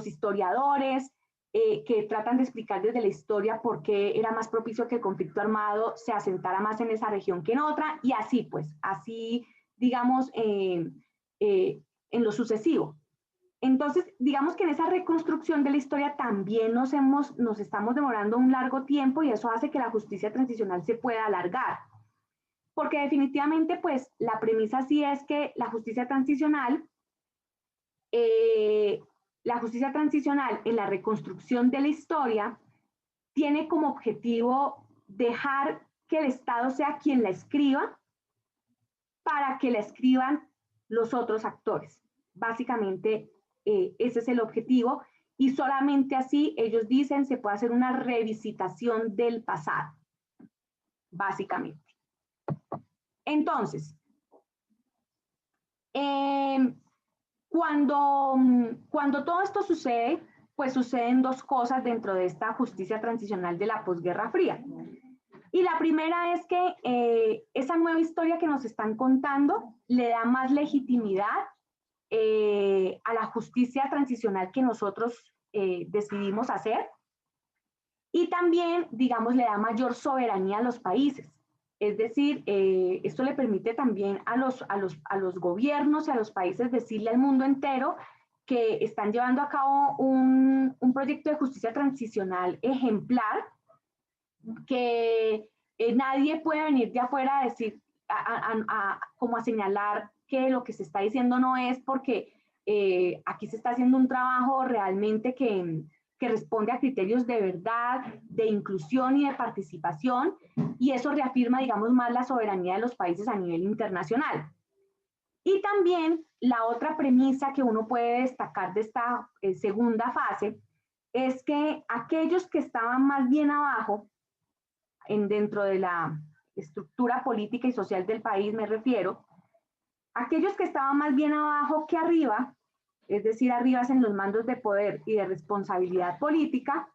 historiadores que tratan de explicar desde la historia por qué era más propicio que el conflicto armado se asentara más en esa región que en otra, y así pues, así digamos en lo sucesivo. Entonces, digamos que en esa reconstrucción de la historia también nos estamos demorando un largo tiempo, y eso hace que la justicia transicional se pueda alargar. Porque definitivamente, pues, la premisa sí es que la justicia transicional en la reconstrucción de la historia tiene como objetivo dejar que el Estado sea quien la escriba para que la escriban los otros actores. Básicamente, ese es el objetivo, y solamente así, ellos dicen, se puede hacer una revisitación del pasado, básicamente. Entonces, cuando todo esto sucede, pues suceden dos cosas dentro de esta justicia transicional de la posguerra fría. Y la primera es que esa nueva historia que nos están contando le da más legitimidad a la justicia transicional que nosotros decidimos hacer, y también, digamos, le da mayor soberanía a los países. Es decir, esto le permite también a los gobiernos y a los países decirle al mundo entero que están llevando a cabo un proyecto de justicia transicional ejemplar, que nadie puede venir de afuera a decir, como a señalar que lo que se está diciendo no es, porque aquí se está haciendo un trabajo realmente que responde a criterios de verdad, de inclusión y de participación, y eso reafirma, digamos, más la soberanía de los países a nivel internacional. Y también la otra premisa que uno puede destacar de esta segunda fase es que aquellos que estaban más bien abajo, dentro de la estructura política y social del país me refiero, aquellos que estaban más bien abajo que arriba, es decir, arriba en los mandos de poder y de responsabilidad política,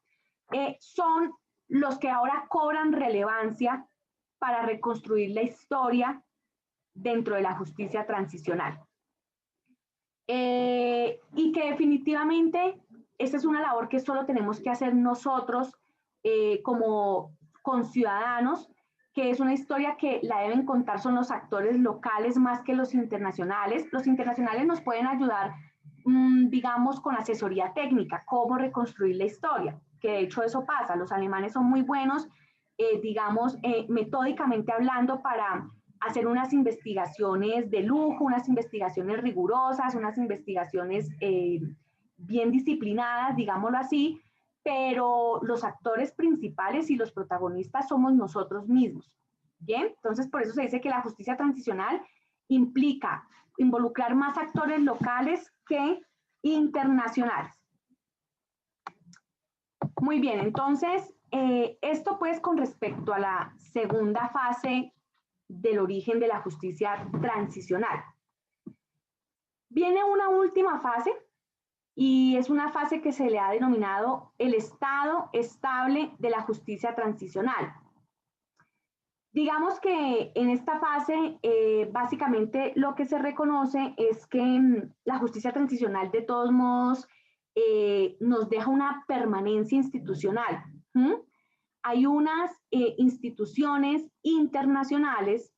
son los que ahora cobran relevancia para reconstruir la historia dentro de la justicia transicional. Y que definitivamente esa es una labor que solo tenemos que hacer nosotros como conciudadanos, que es una historia que la deben contar son los actores locales más que los internacionales. Los internacionales nos pueden ayudar, digamos, con asesoría técnica, cómo reconstruir la historia, que de hecho eso pasa. Los alemanes son muy buenos, digamos, metódicamente hablando, para hacer unas investigaciones de lujo, unas investigaciones rigurosas, unas investigaciones bien disciplinadas, digámoslo así, pero los actores principales y los protagonistas somos nosotros mismos. ¿Bien? Entonces, por eso se dice que la justicia transicional implica involucrar más actores locales que internacionales. Muy bien, entonces, esto pues con respecto a la segunda fase del origen de la justicia transicional. Viene una última fase, y es una fase que se le ha denominado el estado estable de la justicia transicional. Digamos que en esta fase, básicamente lo que se reconoce es que la justicia transicional de todos modos nos deja una permanencia institucional. Hay unas instituciones internacionales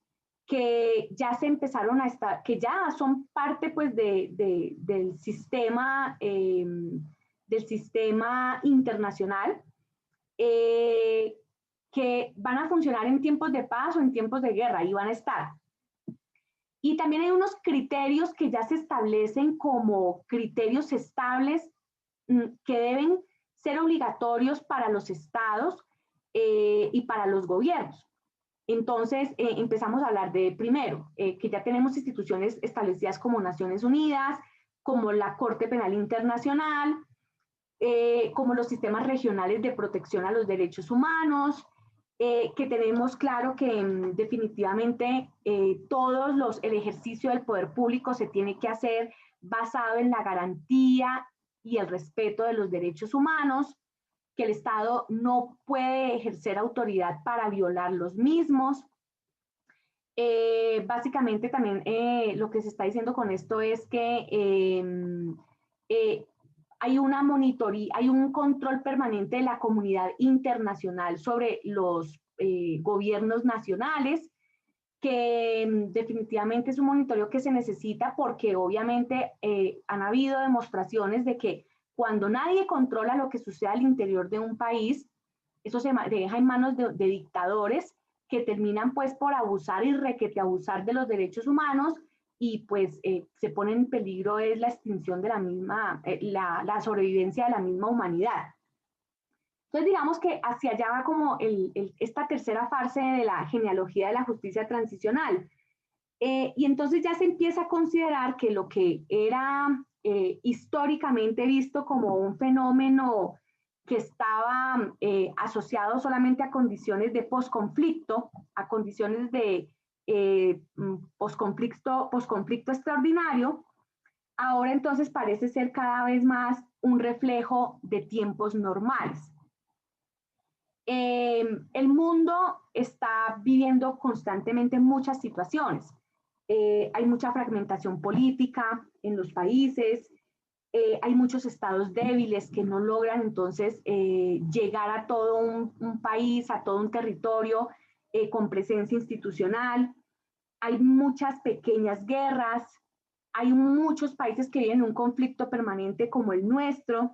que ya se empezaron a estar, que ya son parte pues del sistema internacional, que van a funcionar en tiempos de paz o en tiempos de guerra, y van a estar. Y también hay unos criterios que ya se establecen como criterios estables que deben ser obligatorios para los estados y para los gobiernos. Entonces, empezamos a hablar de, primero, que ya tenemos instituciones establecidas como Naciones Unidas, como la Corte Penal Internacional, como los sistemas regionales de protección a los derechos humanos, que tenemos claro que definitivamente el ejercicio del poder público se tiene que hacer basado en la garantía y el respeto de los derechos humanos, que el Estado no puede ejercer autoridad para violar los mismos. Básicamente también lo que se está diciendo con esto es que hay una monitoría, hay un control permanente de la comunidad internacional sobre los gobiernos nacionales, que definitivamente es un monitoreo que se necesita porque obviamente han habido demostraciones de que cuando nadie controla lo que sucede al interior de un país, eso se deja en manos de dictadores que terminan pues por abusar y requete abusar de los derechos humanos y pues se pone en peligro es la extinción de la misma, la sobrevivencia de la misma humanidad. Entonces digamos que hacia allá va como esta tercera fase de la genealogía de la justicia transicional. Y entonces ya se empieza a considerar que lo que era históricamente visto como un fenómeno que estaba asociado solamente a condiciones de posconflicto, a condiciones de posconflicto extraordinario, ahora entonces parece ser cada vez más un reflejo de tiempos normales. El mundo está viviendo constantemente muchas situaciones. Hay mucha fragmentación política en los países, hay muchos estados débiles que no logran entonces llegar a todo un país, a todo un territorio con presencia institucional. Hay muchas pequeñas guerras, hay muchos países que viven en un conflicto permanente como el nuestro.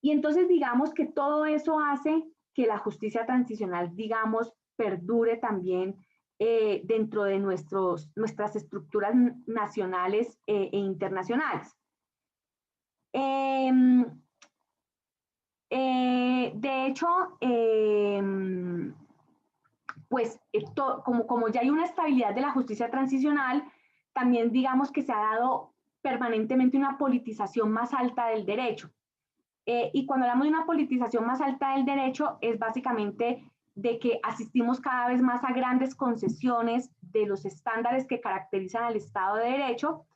Y entonces digamos que todo eso hace que la justicia transicional, digamos, perdure también dentro de nuestras estructuras nacionales e internacionales. De hecho, pues como ya hay una estabilidad de la justicia transicional, también digamos que se ha dado permanentemente una politización más alta del derecho. Y cuando hablamos de una politización más alta del derecho, es básicamente de que asistimos cada vez más a grandes concesiones de los estándares que caracterizan al Estado de Derecho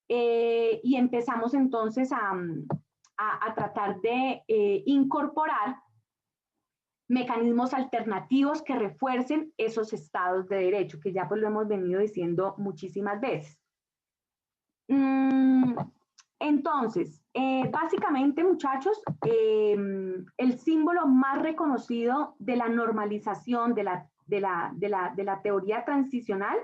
y empezamos entonces a tratar de incorporar mecanismos alternativos que refuercen esos estados de derecho, que ya pues lo hemos venido diciendo muchísimas veces. Entonces, básicamente, muchachos, el símbolo más reconocido de la normalización de la teoría transicional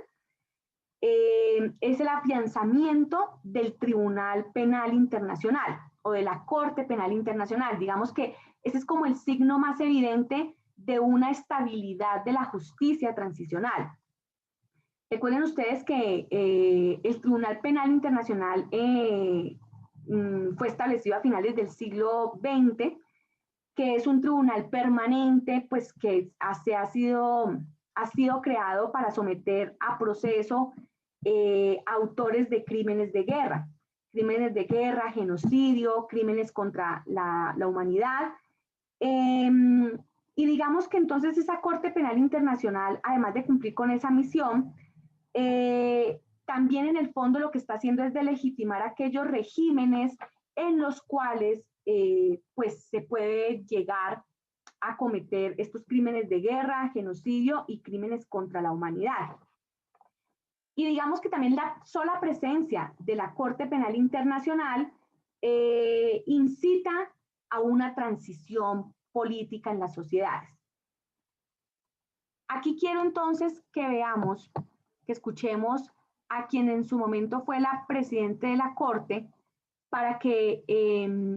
es el afianzamiento del Tribunal Penal Internacional o de la Corte Penal Internacional. Digamos que ese es como el signo más evidente de una estabilidad de la justicia transicional. Recuerden ustedes que el Tribunal Penal Internacional fue establecido a finales del siglo XX, que es un tribunal permanente, pues que ha sido creado para someter a proceso autores de crímenes de guerra, genocidio, crímenes contra la humanidad. Y digamos que entonces esa Corte Penal Internacional, además de cumplir con esa misión, también en el fondo lo que está haciendo es de legitimar aquellos regímenes en los cuales pues se puede llegar a cometer estos crímenes de guerra, genocidio y crímenes contra la humanidad. Y digamos que también la sola presencia de la Corte Penal Internacional incita a una transición política en las sociedades. Aquí quiero entonces que veamos, que escuchemos a quien en su momento fue la presidenta de la Corte para que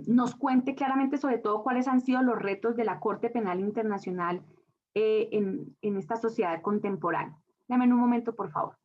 nos cuente claramente sobre todo cuáles han sido los retos de la Corte Penal Internacional en esta sociedad contemporánea. Dame un momento, por favor.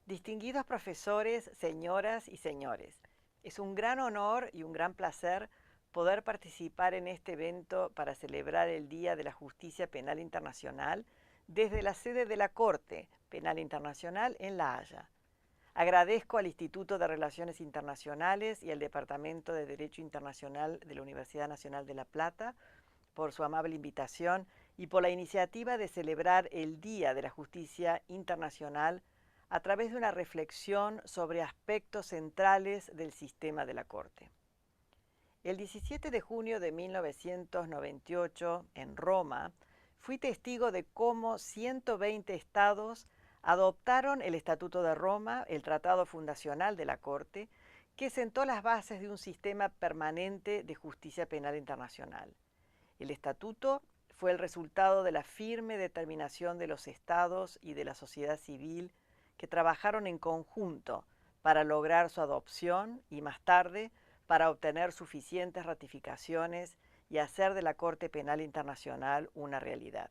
Distinguidos profesores, señoras y señores, es un gran honor y un gran placer poder participar en este evento para celebrar el Día de la Justicia Penal Internacional desde la sede de la Corte Penal Internacional en La Haya. Agradezco al Instituto de Relaciones Internacionales y al Departamento de Derecho Internacional de la Universidad Nacional de La Plata por su amable invitación y por la iniciativa de celebrar el Día de la Justicia Internacional a través de una reflexión sobre aspectos centrales del sistema de la Corte. El 17 de junio de 1998, en Roma, fui testigo de cómo 120 estados adoptaron el Estatuto de Roma, el tratado fundacional de la Corte, que sentó las bases de un sistema permanente de justicia penal internacional. El Estatuto fue el resultado de la firme determinación de los estados y de la sociedad civil que trabajaron en conjunto para lograr su adopción y más tarde para obtener suficientes ratificaciones y hacer de la Corte Penal Internacional una realidad.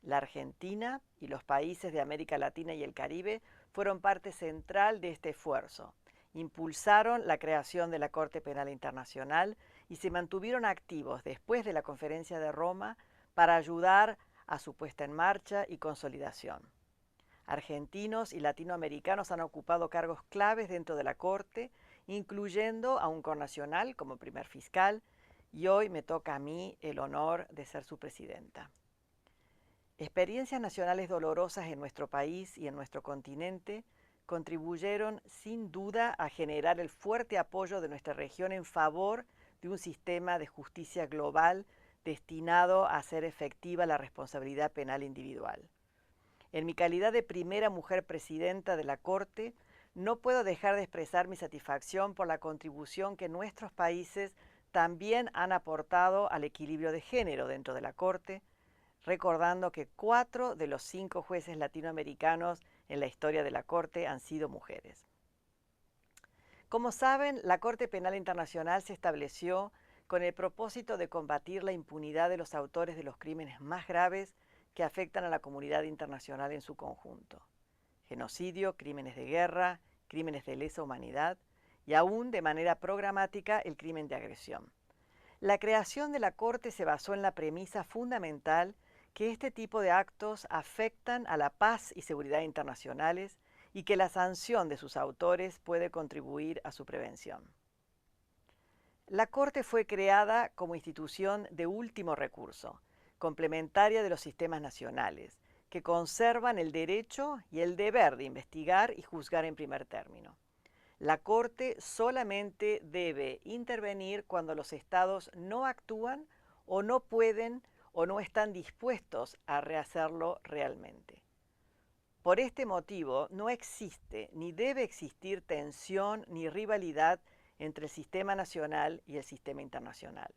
La Argentina y los países de América Latina y el Caribe fueron parte central de este esfuerzo. Impulsaron la creación de la Corte Penal Internacional y se mantuvieron activos después de la Conferencia de Roma para ayudar a su puesta en marcha y consolidación. Argentinos y latinoamericanos han ocupado cargos claves dentro de la Corte, incluyendo a un connacional como primer fiscal, y hoy me toca a mí el honor de ser su presidenta. Experiencias nacionales dolorosas en nuestro país y en nuestro continente contribuyeron sin duda a generar el fuerte apoyo de nuestra región en favor de un sistema de justicia global destinado a hacer efectiva la responsabilidad penal individual. En mi calidad de primera mujer presidenta de la Corte, no puedo dejar de expresar mi satisfacción por la contribución que nuestros países también han aportado al equilibrio de género dentro de la Corte, recordando que 4 de los 5 jueces latinoamericanos en la historia de la Corte han sido mujeres. Como saben, la Corte Penal Internacional se estableció con el propósito de combatir la impunidad de los autores de los crímenes más graves que afectan a la comunidad internacional en su conjunto: genocidio, crímenes de guerra, crímenes de lesa humanidad y aún de manera programática el crimen de agresión. La creación de la Corte se basó en la premisa fundamental que este tipo de actos afectan a la paz y seguridad internacionales y que la sanción de sus autores puede contribuir a su prevención. La Corte fue creada como institución de último recurso, complementaria de los sistemas nacionales, que conservan el derecho y el deber de investigar y juzgar en primer término. La Corte solamente debe intervenir cuando los estados no actúan o no pueden o no están dispuestos a rehacerlo realmente. Por este motivo, no existe ni debe existir tensión ni rivalidad entre el sistema nacional y el sistema internacional.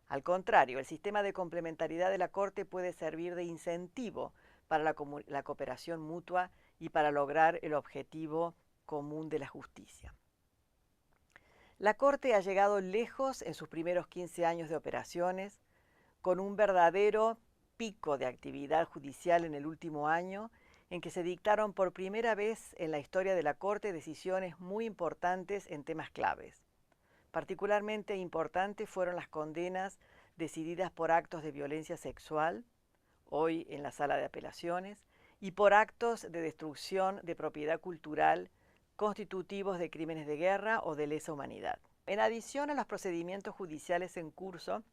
Al contrario, el sistema de complementariedad de la Corte puede servir de incentivo para la cooperación mutua y para lograr el objetivo común de la justicia. La Corte ha llegado lejos en sus primeros 15 años de operaciones, con un verdadero pico de actividad judicial en el último año, en que se dictaron por primera vez en la historia de la Corte decisiones muy importantes en temas claves. Particularmente importantes fueron las condenas decididas por actos de violencia sexual, hoy en la sala de apelaciones, y por actos de destrucción de propiedad cultural constitutivos de crímenes de guerra o de lesa humanidad. En adición a los procedimientos judiciales en curso,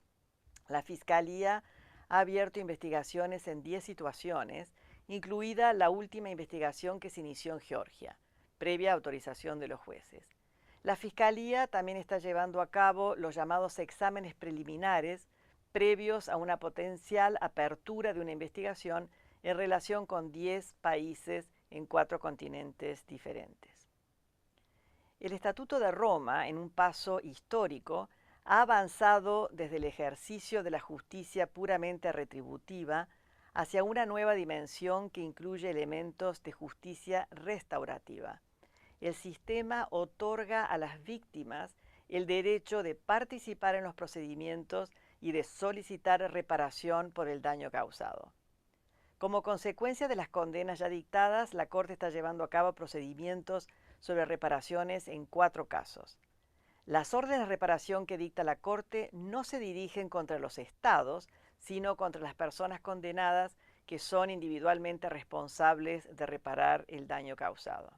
la Fiscalía ha abierto investigaciones en 10 situaciones, incluida la última investigación que se inició en Georgia, previa autorización de los jueces. La Fiscalía también está llevando a cabo los llamados exámenes preliminares previos a una potencial apertura de una investigación en relación con 10 países en 4 continentes diferentes. El Estatuto de Roma, en un paso histórico, ha avanzado desde el ejercicio de la justicia puramente retributiva hacia una nueva dimensión que incluye elementos de justicia restaurativa. El sistema otorga a las víctimas el derecho de participar en los procedimientos y de solicitar reparación por el daño causado. Como consecuencia de las condenas ya dictadas, la Corte está llevando a cabo procedimientos sobre reparaciones en 4 casos. Las órdenes de reparación que dicta la Corte no se dirigen contra los estados, sino contra las personas condenadas que son individualmente responsables de reparar el daño causado.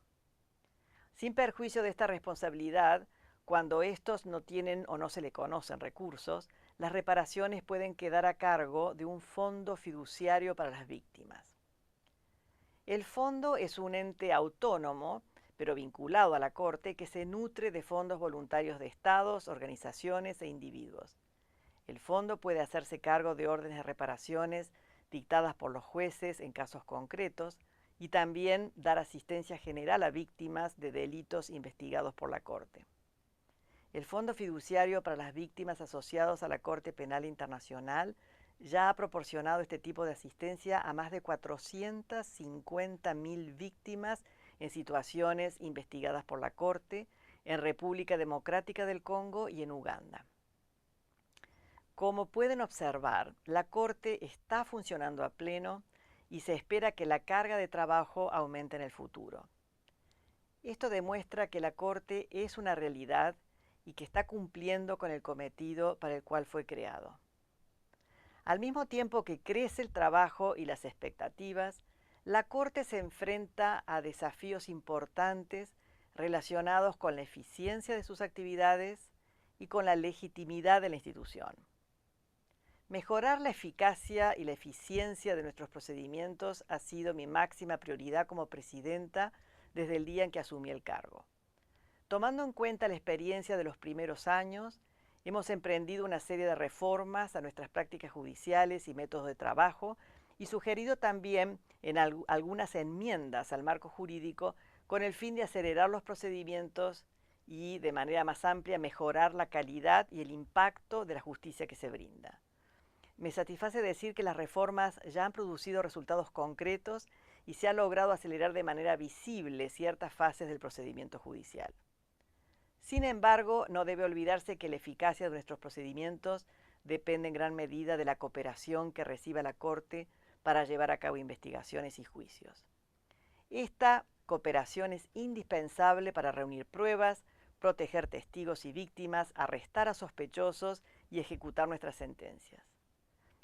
Sin perjuicio de esta responsabilidad, cuando estos no tienen o no se le conocen recursos, las reparaciones pueden quedar a cargo de un fondo fiduciario para las víctimas. El fondo es un ente autónomo, pero vinculado a la Corte, que se nutre de fondos voluntarios de estados, organizaciones e individuos. El fondo puede hacerse cargo de órdenes de reparaciones dictadas por los jueces en casos concretos y también dar asistencia general a víctimas de delitos investigados por la Corte. El Fondo Fiduciario para las Víctimas asociados a la Corte Penal Internacional ya ha proporcionado este tipo de asistencia a más de 450.000 víctimas en situaciones investigadas por la Corte en República Democrática del Congo y en Uganda. Como pueden observar, la Corte está funcionando a pleno y se espera que la carga de trabajo aumente en el futuro. Esto demuestra que la Corte es una realidad y que está cumpliendo con el cometido para el cual fue creado. Al mismo tiempo que crece el trabajo y las expectativas, la Corte se enfrenta a desafíos importantes relacionados con la eficiencia de sus actividades y con la legitimidad de la institución. Mejorar la eficacia y la eficiencia de nuestros procedimientos ha sido mi máxima prioridad como presidenta desde el día en que asumí el cargo. Tomando en cuenta la experiencia de los primeros años, hemos emprendido una serie de reformas a nuestras prácticas judiciales y métodos de trabajo y sugerido también algunas enmiendas al marco jurídico con el fin de acelerar los procedimientos y, de manera más amplia, mejorar la calidad y el impacto de la justicia que se brinda. Me satisface decir que las reformas ya han producido resultados concretos y se ha logrado acelerar de manera visible ciertas fases del procedimiento judicial. Sin embargo, no debe olvidarse que la eficacia de nuestros procedimientos depende en gran medida de la cooperación que reciba la Corte para llevar a cabo investigaciones y juicios. Esta cooperación es indispensable para reunir pruebas, proteger testigos y víctimas, arrestar a sospechosos y ejecutar nuestras sentencias.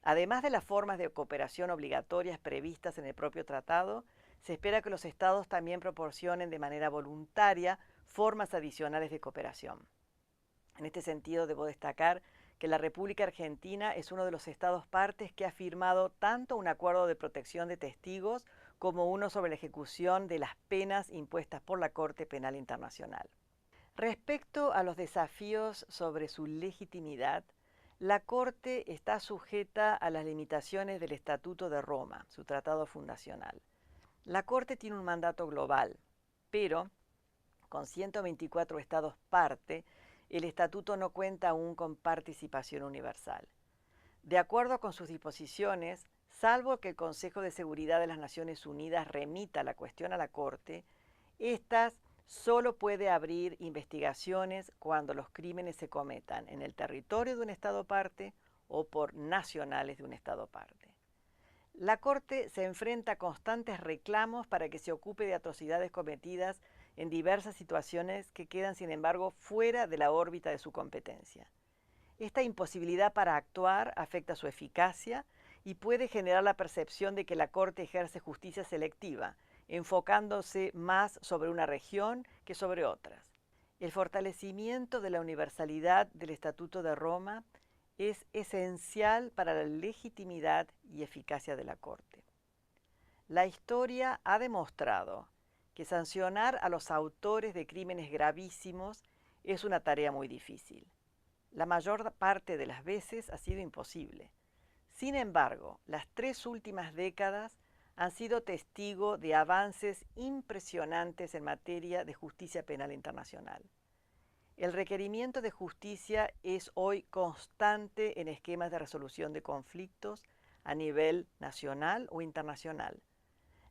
Además de las formas de cooperación obligatorias previstas en el propio tratado, se espera que los estados también proporcionen de manera voluntaria formas adicionales de cooperación. En este sentido, debo destacar que la República Argentina es uno de los estados partes que ha firmado tanto un acuerdo de protección de testigos como uno sobre la ejecución de las penas impuestas por la Corte Penal Internacional. Respecto a los desafíos sobre su legitimidad, la Corte está sujeta a las limitaciones del Estatuto de Roma, su tratado fundacional. La Corte tiene un mandato global, pero con 124 estados parte, el estatuto no cuenta aún con participación universal. De acuerdo con sus disposiciones, salvo que el Consejo de Seguridad de las Naciones Unidas remita la cuestión a la Corte, estas solo puede abrir investigaciones cuando los crímenes se cometan en el territorio de un estado parte o por nacionales de un estado parte. La Corte se enfrenta a constantes reclamos para que se ocupe de atrocidades cometidas en diversas situaciones que quedan, sin embargo, fuera de la órbita de su competencia. Esta imposibilidad para actuar afecta su eficacia y puede generar la percepción de que la Corte ejerce justicia selectiva, enfocándose más sobre una región que sobre otras. El fortalecimiento de la universalidad del Estatuto de Roma es esencial para la legitimidad y eficacia de la Corte. La historia ha demostrado que sancionar a los autores de crímenes gravísimos es una tarea muy difícil. La mayor parte de las veces ha sido imposible. Sin embargo, las 3 últimas décadas han sido testigo de avances impresionantes en materia de justicia penal internacional. El requerimiento de justicia es hoy constante en esquemas de resolución de conflictos a nivel nacional o internacional.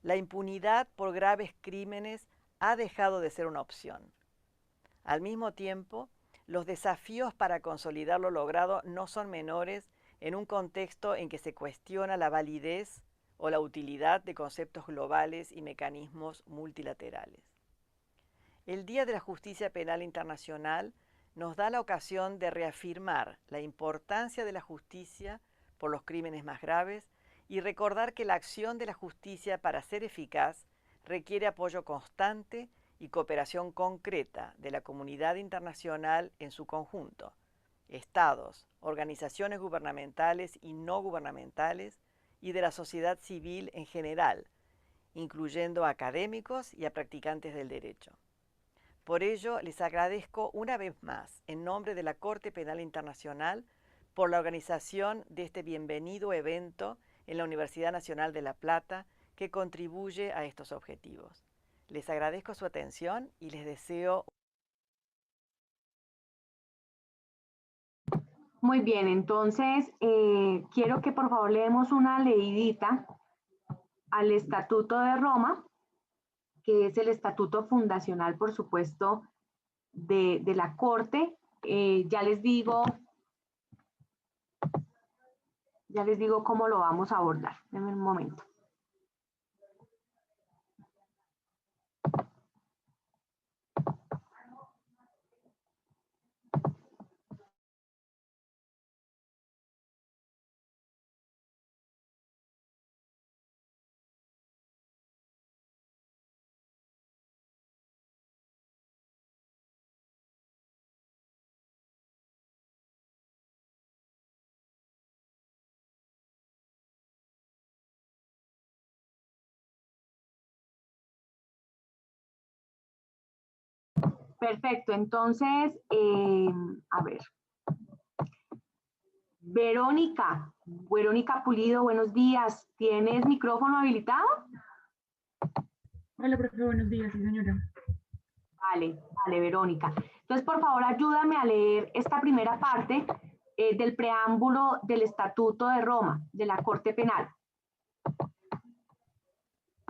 La impunidad por graves crímenes ha dejado de ser una opción. Al mismo tiempo, los desafíos para consolidar lo logrado no son menores en un contexto en que se cuestiona la validez o la utilidad de conceptos globales y mecanismos multilaterales. El Día de la Justicia Penal Internacional nos da la ocasión de reafirmar la importancia de la justicia por los crímenes más graves y recordar que la acción de la justicia para ser eficaz requiere apoyo constante y cooperación concreta de la comunidad internacional en su conjunto, estados, organizaciones gubernamentales y no gubernamentales y de la sociedad civil en general, incluyendo a académicos y a practicantes del derecho. Por ello, les agradezco una vez más, en nombre de la Corte Penal Internacional, por la organización de este bienvenido evento en la Universidad Nacional de La Plata, que contribuye a estos objetivos. Les agradezco su atención y les deseo... Muy bien, entonces quiero que por favor le demos una leidita al Estatuto de Roma, que es el estatuto fundacional, por supuesto, de la Corte. Ya les digo cómo lo vamos a abordar. Denme un momento. Perfecto, entonces, a ver. Verónica Pulido, buenos días. ¿Tienes micrófono habilitado? Hola, profe, buenos días, sí, señora. Vale, Verónica. Entonces, por favor, ayúdame a leer esta primera parte del preámbulo del Estatuto de Roma, de la Corte Penal.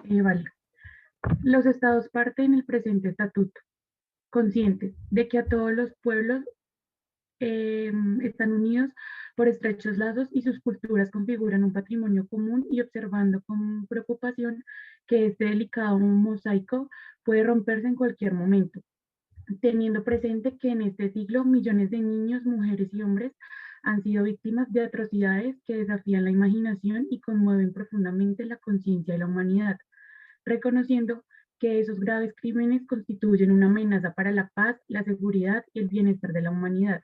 Vale. Los estados parten el presente estatuto, conscientes de que a todos los pueblos están unidos por estrechos lazos y sus culturas configuran un patrimonio común, y observando con preocupación que este delicado mosaico puede romperse en cualquier momento, teniendo presente que en este siglo millones de niños, mujeres y hombres han sido víctimas de atrocidades que desafían la imaginación y conmueven profundamente la conciencia de la humanidad, reconociendo que esos graves crímenes constituyen una amenaza para la paz, la seguridad y el bienestar de la humanidad,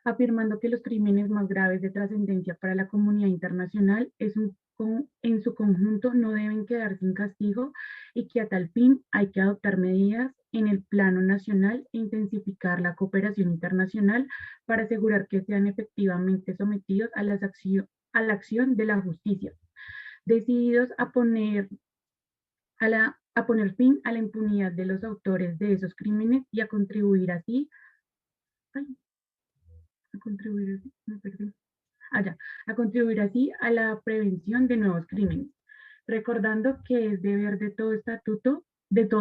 afirmando que los crímenes más graves de trascendencia para la comunidad internacional en su conjunto no deben quedar sin castigo, y que a tal fin hay que adoptar medidas en el plano nacional e intensificar la cooperación internacional para asegurar que sean efectivamente sometidos a la acción de la justicia, decididos a poner fin a la impunidad de los autores de esos crímenes y a contribuir así a la prevención de nuevos crímenes, recordando que es deber de todo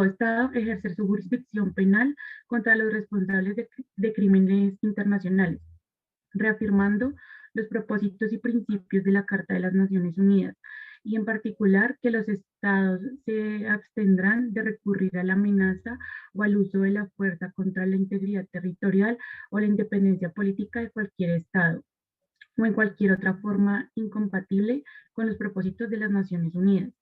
Estado, ejercer su jurisdicción penal contra los responsables de crímenes internacionales, reafirmando los propósitos y principios de la Carta de las Naciones Unidas, y en particular que los estados se abstendrán de recurrir a la amenaza o al uso de la fuerza contra la integridad territorial o la independencia política de cualquier estado, o en cualquier otra forma incompatible con los propósitos de las Naciones Unidas,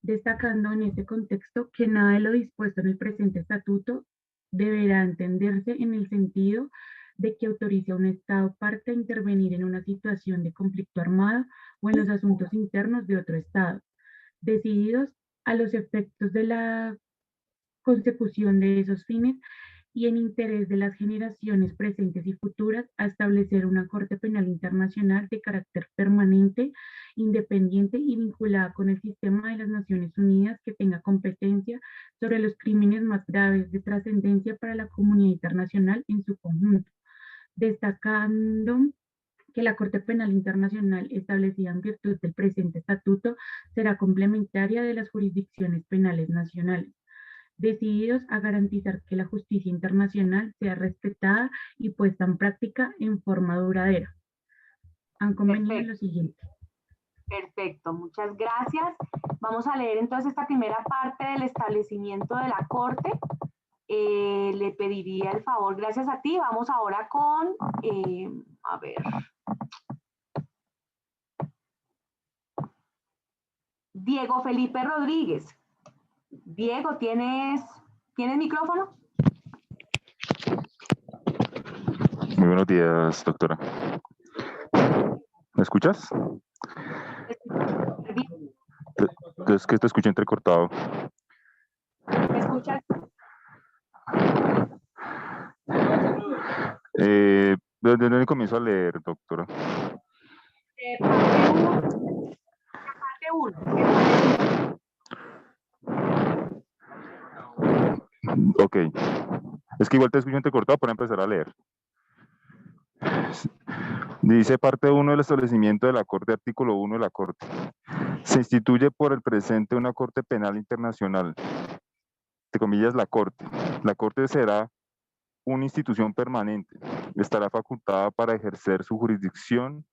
destacando en este contexto que nada de lo dispuesto en el presente estatuto deberá entenderse en el sentido de que autorice a un Estado parte a intervenir en una situación de conflicto armado o en los asuntos internos de otro Estado, decididos a los efectos de la consecución de esos fines y en interés de las generaciones presentes y futuras, a establecer una Corte Penal Internacional de carácter permanente, independiente y vinculada con el sistema de las Naciones Unidas, que tenga competencia sobre los crímenes más graves de trascendencia para la comunidad internacional en su conjunto, destacando que la Corte Penal Internacional, establecida en virtud del presente estatuto, será complementaria de las jurisdicciones penales nacionales, decididos a garantizar que la justicia internacional sea respetada y puesta en práctica en forma duradera. Han convenido en lo siguiente. Perfecto, muchas gracias. Vamos a leer entonces esta primera parte del establecimiento de la Corte. Le pediría el favor, gracias a ti. Vamos ahora con, a ver. Diego Felipe Rodríguez. Diego, ¿tienes micrófono? Muy buenos días, doctora. ¿Me escuchas? Es que te escucho entrecortado. ¿Me escuchas? ¿De dónde comienzo a leer, doctora? Parte 1. Ok. Es que igual te escucho entrecortado para empezar a leer. Dice parte 1 del establecimiento de la Corte, artículo 1 de la Corte. Se instituye por el presente una Corte Penal Internacional. De comillas, la Corte. La Corte será una institución permanente. Estará facultada para ejercer su jurisdicción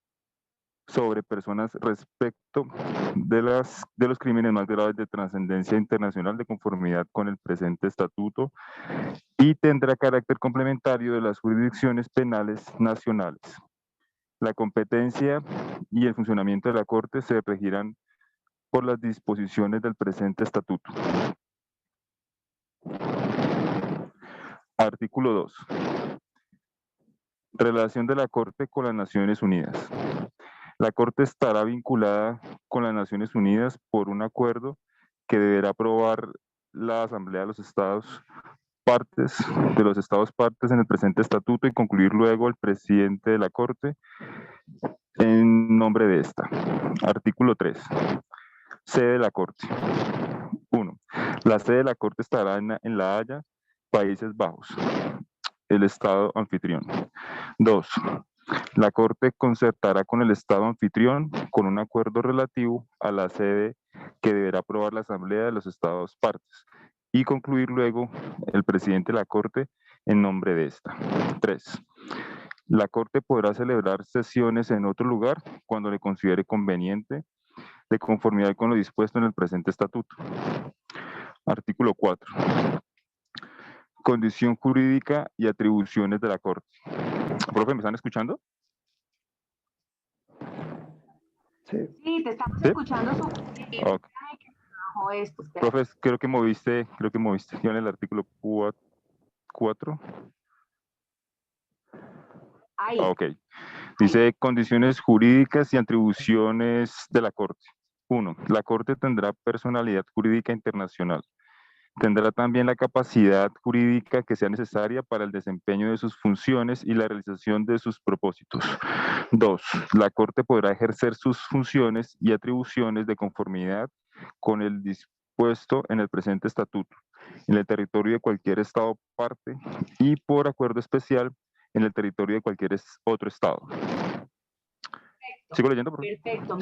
sobre personas respecto de los crímenes más graves de trascendencia internacional de conformidad con el presente estatuto y tendrá carácter complementario de las jurisdicciones penales nacionales. La competencia y el funcionamiento de la Corte se regirán por las disposiciones del presente estatuto. Artículo 2. Relación de la Corte con las Naciones Unidas. La Corte estará vinculada con las Naciones Unidas por un acuerdo que deberá aprobar la Asamblea de los Estados partes en el presente estatuto y concluir luego el presidente de la Corte en nombre de esta. Artículo 3. Sede de la Corte. 1. La sede de la Corte estará en La Haya, Países Bajos, el Estado anfitrión. 2. La Corte concertará con el Estado anfitrión con un acuerdo relativo a la sede que deberá aprobar la Asamblea de los Estados partes y concluir luego el presidente de la Corte en nombre de esta. 3. La Corte podrá celebrar sesiones en otro lugar cuando le considere conveniente, de conformidad con lo dispuesto en el presente estatuto. Artículo 4. Condición jurídica y atribuciones de la Corte. Profe, ¿me están escuchando? Sí, te estamos escuchando súper bien. Okay. Profe, creo que moviste, yo en el artículo 4. Ahí. Ok. Dice condiciones jurídicas y atribuciones de la Corte. 1. La Corte tendrá personalidad jurídica internacional. Tendrá también la capacidad jurídica que sea necesaria para el desempeño de sus funciones y la realización de sus propósitos. 2. La Corte podrá ejercer sus funciones y atribuciones de conformidad con el dispuesto en el presente estatuto, en el territorio de cualquier Estado parte y por acuerdo especial en el territorio de cualquier otro Estado. Perfecto. ¿Sigo leyendo? Perfecto.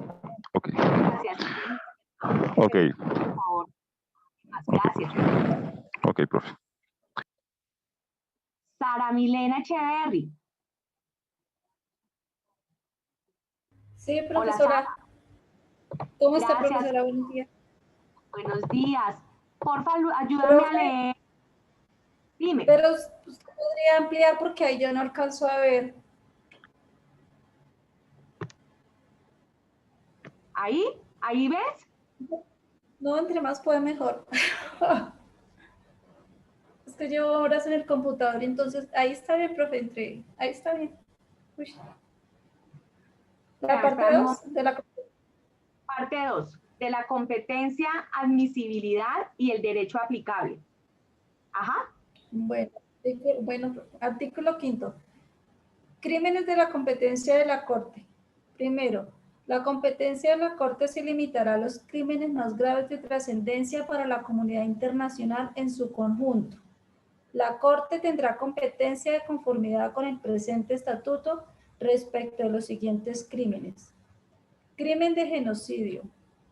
Ok. Gracias. Ok. Por favor. Gracias. Ok, profe. Sara Milena Echeverry. Sí, profesora. Hola, ¿Cómo está, profesora? Buenos días. Buenos días. Porfa, ayúdame a leer. Dime. Pero usted podría ampliar porque ahí yo no alcanzo a ver. ¿Ahí ves? No, entre más puede mejor. Es que llevo horas en el computador, entonces ahí está bien, profe, ahí está bien. Uy. La parte 2 de la... Parte 2, de la competencia, admisibilidad y el derecho aplicable. Ajá. Bueno, artículo 5. Crímenes de la competencia de la Corte. Primero, la competencia de la Corte se limitará a los crímenes más graves de trascendencia para la comunidad internacional en su conjunto. La Corte tendrá competencia de conformidad con el presente estatuto respecto de los siguientes crímenes. Crimen de genocidio.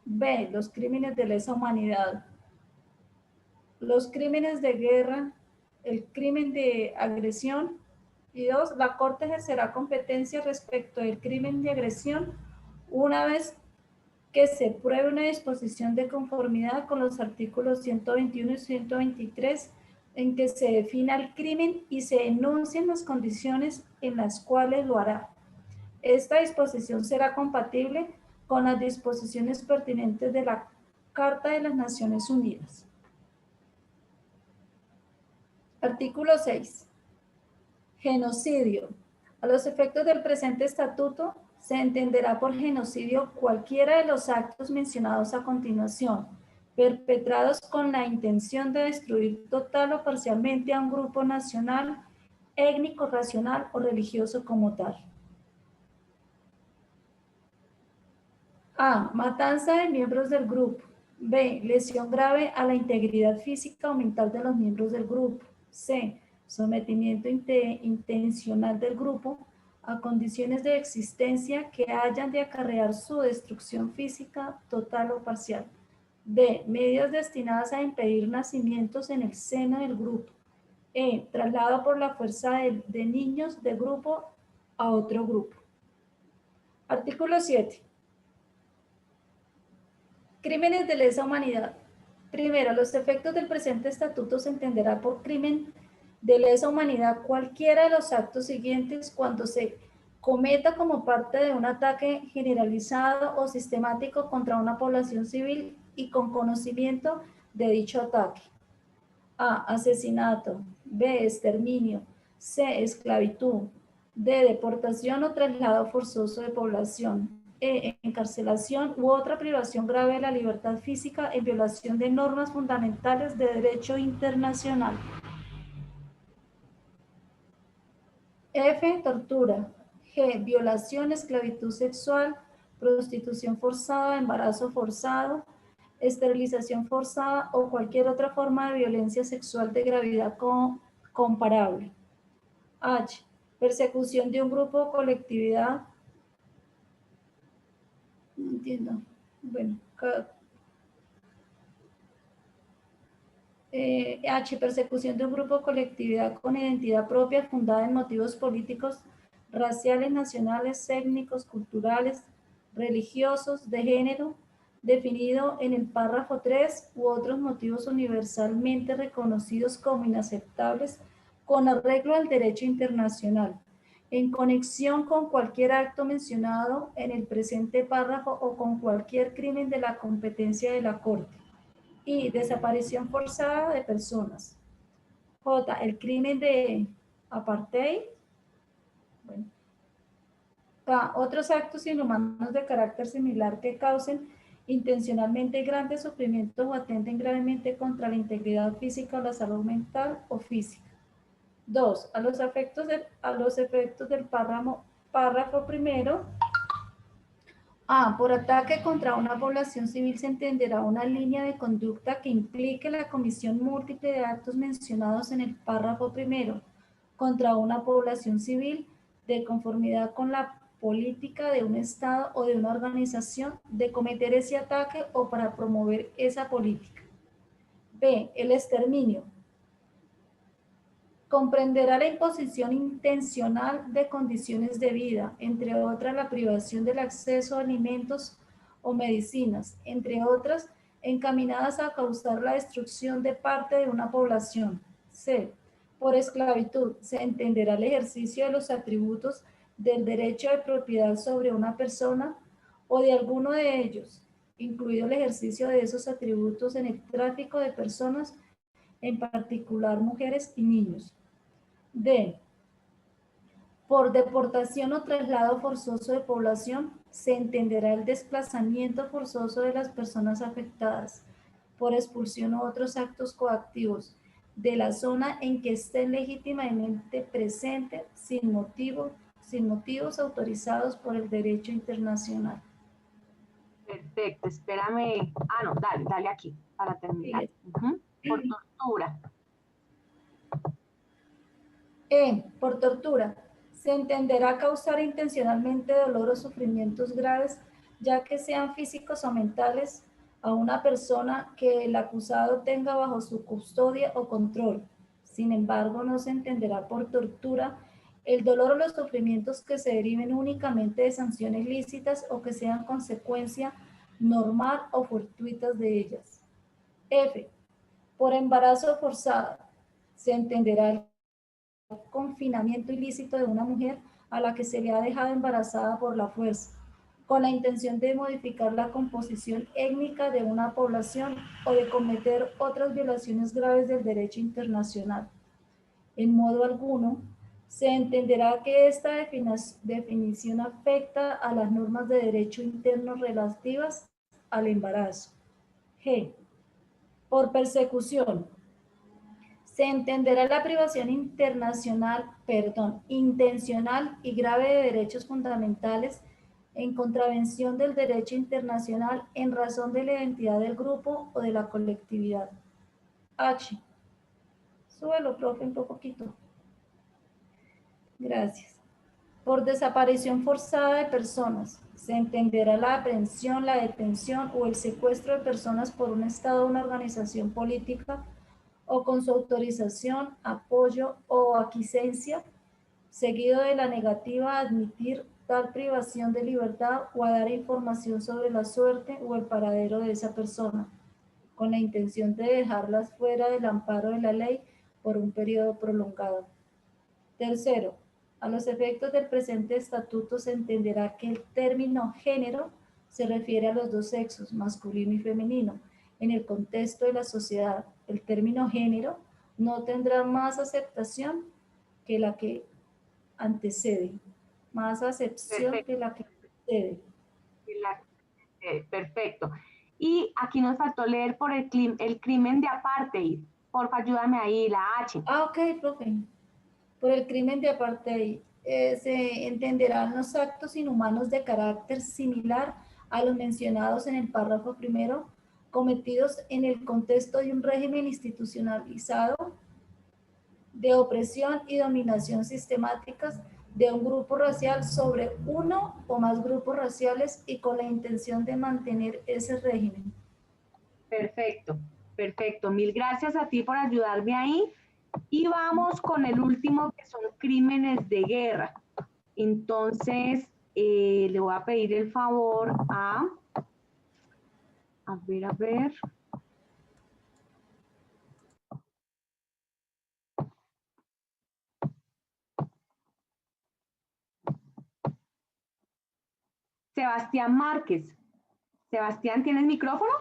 B. Los crímenes de lesa humanidad. Los crímenes de guerra. El crimen de agresión. Y 2. La Corte ejercerá competencia respecto del crimen de agresión una vez que se pruebe una disposición de conformidad con los artículos 121 y 123 en que se defina el crimen y se enuncien las condiciones en las cuales lo hará. Esta disposición será compatible con las disposiciones pertinentes de la Carta de las Naciones Unidas. Artículo 6. Genocidio. A los efectos del presente estatuto, se entenderá por genocidio cualquiera de los actos mencionados a continuación, perpetrados con la intención de destruir total o parcialmente a un grupo nacional, étnico, racial o religioso como tal. A. Matanza de miembros del grupo. B. Lesión grave a la integridad física o mental de los miembros del grupo. C. Sometimiento intencional del grupo a condiciones de existencia que hayan de acarrear su destrucción física total o parcial. D. Medidas destinadas a impedir nacimientos en el seno del grupo. E. Traslado por la fuerza de niños de grupo a otro grupo. Artículo 7. Crímenes de lesa humanidad. Primero, a los efectos del presente estatuto se entenderá por crimen de lesa humanidad cualquiera de los actos siguientes cuando se cometa como parte de un ataque generalizado o sistemático contra una población civil y con conocimiento de dicho ataque. A. Asesinato. B. Exterminio. C. Esclavitud. D. Deportación o traslado forzoso de población. E. Encarcelación u otra privación grave de la libertad física en violación de normas fundamentales de derecho internacional. F. Tortura. G. Violación, esclavitud sexual, prostitución forzada, embarazo forzado, esterilización forzada o cualquier otra forma de violencia sexual de gravedad comparable. H. Persecución de un grupo o colectividad. No entiendo. Bueno, H. Persecución de un grupo o colectividad con identidad propia fundada en motivos políticos, raciales, nacionales, étnicos, culturales, religiosos, de género, definido en el párrafo 3 u otros motivos universalmente reconocidos como inaceptables con arreglo al derecho internacional, en conexión con cualquier acto mencionado en el presente párrafo o con cualquier crimen de la competencia de la Corte. Y desaparición forzada de personas. J. El crimen de apartheid. Bueno. K. Otros actos inhumanos de carácter similar que causen intencionalmente grandes sufrimientos o atenten gravemente contra la integridad física o la salud mental o física. 2. A los efectos del párrafo primero. A. Por ataque contra una población civil se entenderá una línea de conducta que implique la comisión múltiple de actos mencionados en el párrafo primero contra una población civil de conformidad con la política de un Estado o de una organización de cometer ese ataque o para promover esa política. B. El exterminio. Comprenderá la imposición intencional de condiciones de vida, entre otras la privación del acceso a alimentos o medicinas, entre otras encaminadas a causar la destrucción de parte de una población. C. Por esclavitud se entenderá el ejercicio de los atributos del derecho de propiedad sobre una persona o de alguno de ellos, incluido el ejercicio de esos atributos en el tráfico de personas, en particular mujeres y niños. D. Por deportación o traslado forzoso de población, se entenderá el desplazamiento forzoso de las personas afectadas por expulsión u otros actos coactivos de la zona en que estén legítimamente presentes sin motivos autorizados por el derecho internacional. Perfecto, espérame. No, dale aquí para terminar. Por tortura. Por tortura, se entenderá causar intencionalmente dolor o sufrimientos graves, ya que sean físicos o mentales, a una persona que el acusado tenga bajo su custodia o control. Sin embargo, no se entenderá por tortura el dolor o los sufrimientos que se deriven únicamente de sanciones lícitas o que sean consecuencia normal o fortuitas de ellas. F. Por embarazo forzado, se entenderá el confinamiento ilícito de una mujer a la que se le ha dejado embarazada por la fuerza, con la intención de modificar la composición étnica de una población o de cometer otras violaciones graves del derecho internacional. En modo alguno, se entenderá que esta definición afecta a las normas de derecho interno relativas al embarazo. G. Por persecución, se entenderá la privación intencional y grave de derechos fundamentales en contravención del derecho internacional en razón de la identidad del grupo o de la colectividad. H. Súbelo, profe, un poquito. Gracias. Por desaparición forzada de personas, se entenderá la aprehensión, la detención o el secuestro de personas por un Estado o una organización política o con su autorización, apoyo o aquiescencia, seguido de la negativa a admitir tal privación de libertad o a dar información sobre la suerte o el paradero de esa persona, con la intención de dejarlas fuera del amparo de la ley por un periodo prolongado. Tercero, a los efectos del presente estatuto se entenderá que el término género se refiere a los dos sexos, masculino y femenino. En el contexto de la sociedad, el término género no tendrá más aceptación que la que antecede. Más acepción que la que antecede. Perfecto. Y aquí nos faltó leer por el crimen de apartheid. Porfa, ayúdame ahí, la H. Ah, ok, profe. Por el crimen de apartheid se entenderán los actos inhumanos de carácter similar a los mencionados en el párrafo primero, cometidos en el contexto de un régimen institucionalizado de opresión y dominación sistemáticas de un grupo racial sobre uno o más grupos raciales y con la intención de mantener ese régimen. Perfecto, perfecto. Mil gracias a ti por ayudarme ahí. Y vamos con el último, que son crímenes de guerra. Entonces, le voy a pedir el favor a ver. Sebastián Márquez. Sebastián, ¿tienes micrófono?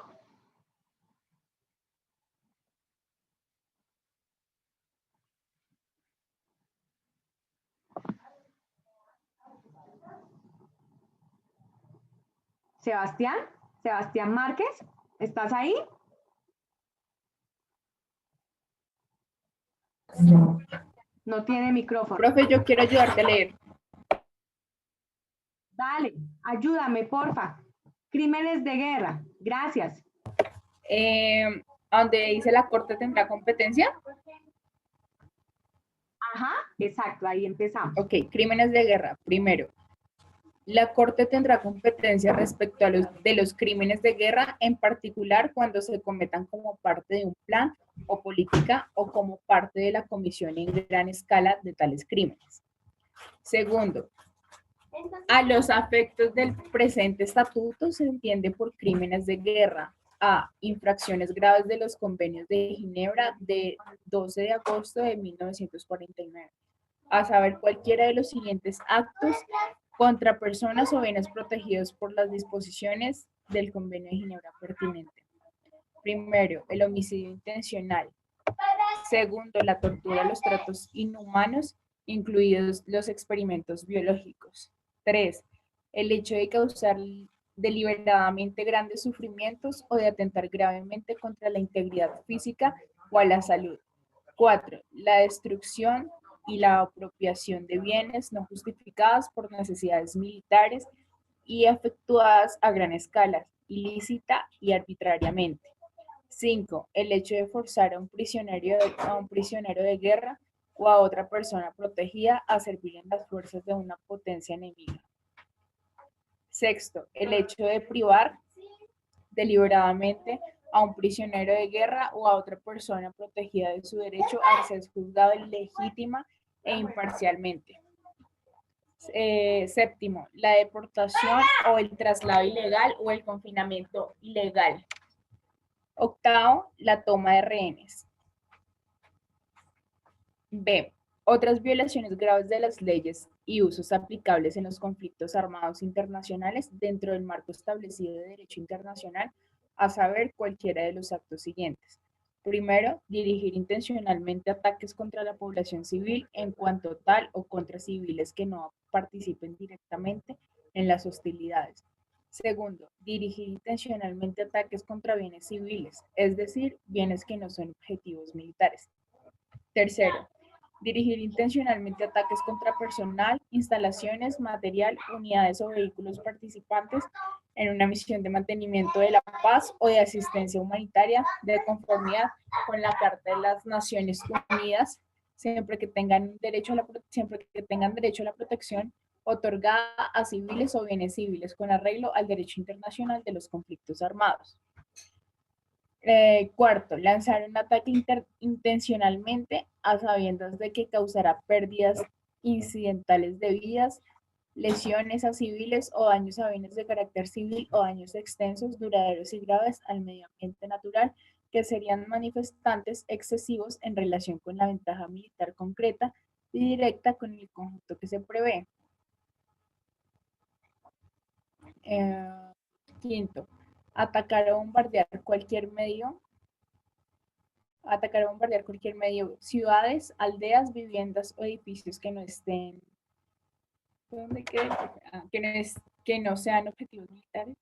Sebastián Márquez, ¿estás ahí? No tiene micrófono. Profe, yo quiero ayudarte a leer. Dale, ayúdame, porfa. Crímenes de guerra. Gracias. Donde dice la Corte tendrá competencia. Ajá, exacto, ahí empezamos. Ok, crímenes de guerra. Primero, la Corte tendrá competencia respecto a los crímenes de guerra, en particular cuando se cometan como parte de un plan o política o como parte de la comisión en gran escala de tales crímenes. Segundo, a los efectos del presente estatuto se entiende por crímenes de guerra: a. Infracciones graves de los convenios de Ginebra de 12 de agosto de 1949, a saber, cualquiera de los siguientes actos contra personas o bienes protegidos por las disposiciones del Convenio de Ginebra pertinente. Primero, el homicidio intencional. Segundo, la tortura, los tratos inhumanos, incluidos los experimentos biológicos. 3. El hecho de causar deliberadamente grandes sufrimientos o de atentar gravemente contra la integridad física o a la salud. 4. La destrucción y la apropiación de bienes no justificadas por necesidades militares y efectuadas a gran escala, ilícita y arbitrariamente. 5. El hecho de forzar a un prisionero de guerra o a otra persona protegida a servir en las fuerzas de una potencia enemiga. 6. El hecho de privar deliberadamente a un prisionero de guerra o a otra persona protegida de su derecho a ser juzgado legítima e imparcialmente. Séptimo, la deportación o el traslado ilegal o el confinamiento ilegal. Octavo, la toma de rehenes. B. Otras violaciones graves de las leyes y usos aplicables en los conflictos armados internacionales dentro del marco establecido de derecho internacional, a saber, cualquiera de los actos siguientes. Primero, dirigir intencionalmente ataques contra la población civil en cuanto tal o contra civiles que no participen directamente en las hostilidades. Segundo, dirigir intencionalmente ataques contra bienes civiles, es decir, bienes que no son objetivos militares. Tercero, dirigir intencionalmente ataques contra personal, instalaciones, material, unidades o vehículos participantes en una misión de mantenimiento de la paz o de asistencia humanitaria de conformidad con la Carta de las Naciones Unidas, siempre que tengan derecho a la protección otorgada a civiles o bienes civiles con arreglo al derecho internacional de los conflictos armados. Cuarto, lanzar un ataque intencionalmente a sabiendas de que causará pérdidas incidentales de vidas, lesiones a civiles o daños a bienes de carácter civil o daños extensos, duraderos y graves al medio ambiente natural que serían manifestantes excesivos en relación con la ventaja militar concreta y directa con el conjunto que se prevé. Quinto, atacar o bombardear cualquier medio, ciudades, aldeas, viviendas o edificios que no estén, que no sean objetivos militares.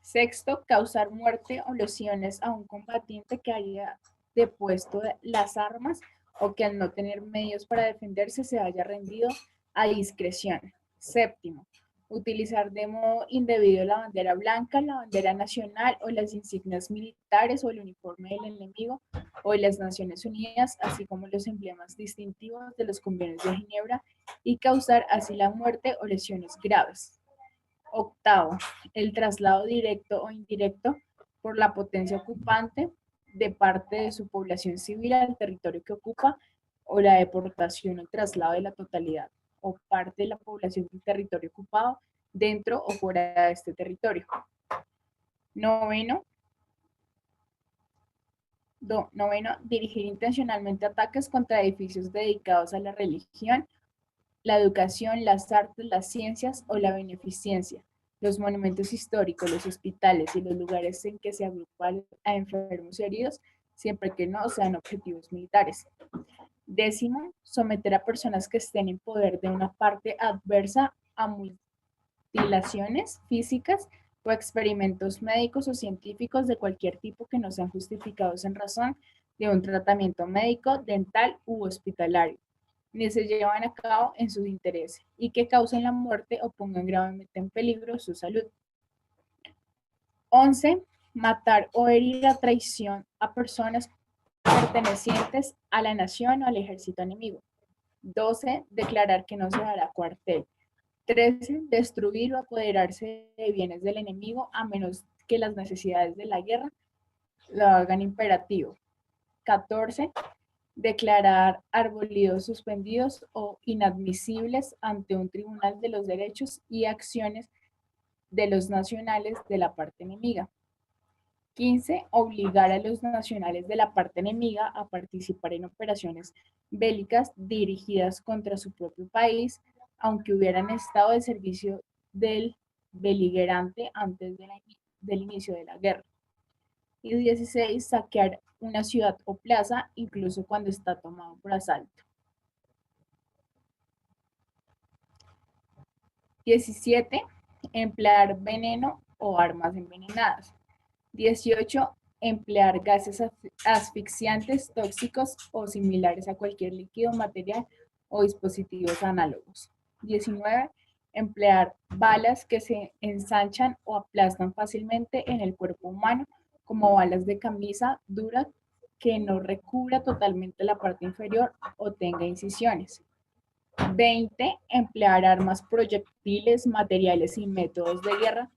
Sexto, causar muerte o lesiones a un combatiente que haya depuesto las armas o que al no tener medios para defenderse se haya rendido a discreción. Séptimo, utilizar de modo indebido la bandera blanca, la bandera nacional o las insignias militares o el uniforme del enemigo o de las Naciones Unidas, así como los emblemas distintivos de los convenios de Ginebra, y causar así la muerte o lesiones graves. Octavo, el traslado directo o indirecto por la potencia ocupante de parte de su población civil al territorio que ocupa, o la deportación o traslado de la totalidad o parte de la población del territorio ocupado dentro o fuera de este territorio. Noveno, dirigir intencionalmente ataques contra edificios dedicados a la religión, la educación, las artes, las ciencias o la beneficencia, los monumentos históricos, los hospitales y los lugares en que se agrupan a enfermos y heridos, siempre que no sean objetivos militares. Décimo, someter a personas que estén en poder de una parte adversa a mutilaciones físicas o experimentos médicos o científicos de cualquier tipo que no sean justificados en razón de un tratamiento médico, dental u hospitalario, ni se llevan a cabo en su interés y que causen la muerte o pongan gravemente en peligro su salud. 11. Matar o herir a traición a personas pertenecientes a la nación o al ejército enemigo. 12. Declarar que no se dará cuartel. 13. Destruir o apoderarse de bienes del enemigo a menos que las necesidades de la guerra lo hagan imperativo. 14. Declarar arbolidos suspendidos o inadmisibles ante un tribunal de los derechos y acciones de los nacionales de la parte enemiga. 15. Obligar a los nacionales de la parte enemiga a participar en operaciones bélicas dirigidas contra su propio país, aunque hubieran estado de servicio del beligerante antes del inicio de la guerra. Y 16. Saquear una ciudad o plaza, incluso cuando está tomado por asalto. 17. Emplear veneno o armas envenenadas. 18. Emplear gases asfixiantes, tóxicos o similares a cualquier líquido, material o dispositivos análogos. 19. Emplear balas que se ensanchan o aplastan fácilmente en el cuerpo humano, como balas de camisa dura que no recubra totalmente la parte inferior o tenga incisiones. 20. Emplear armas proyectiles, materiales y métodos de guerra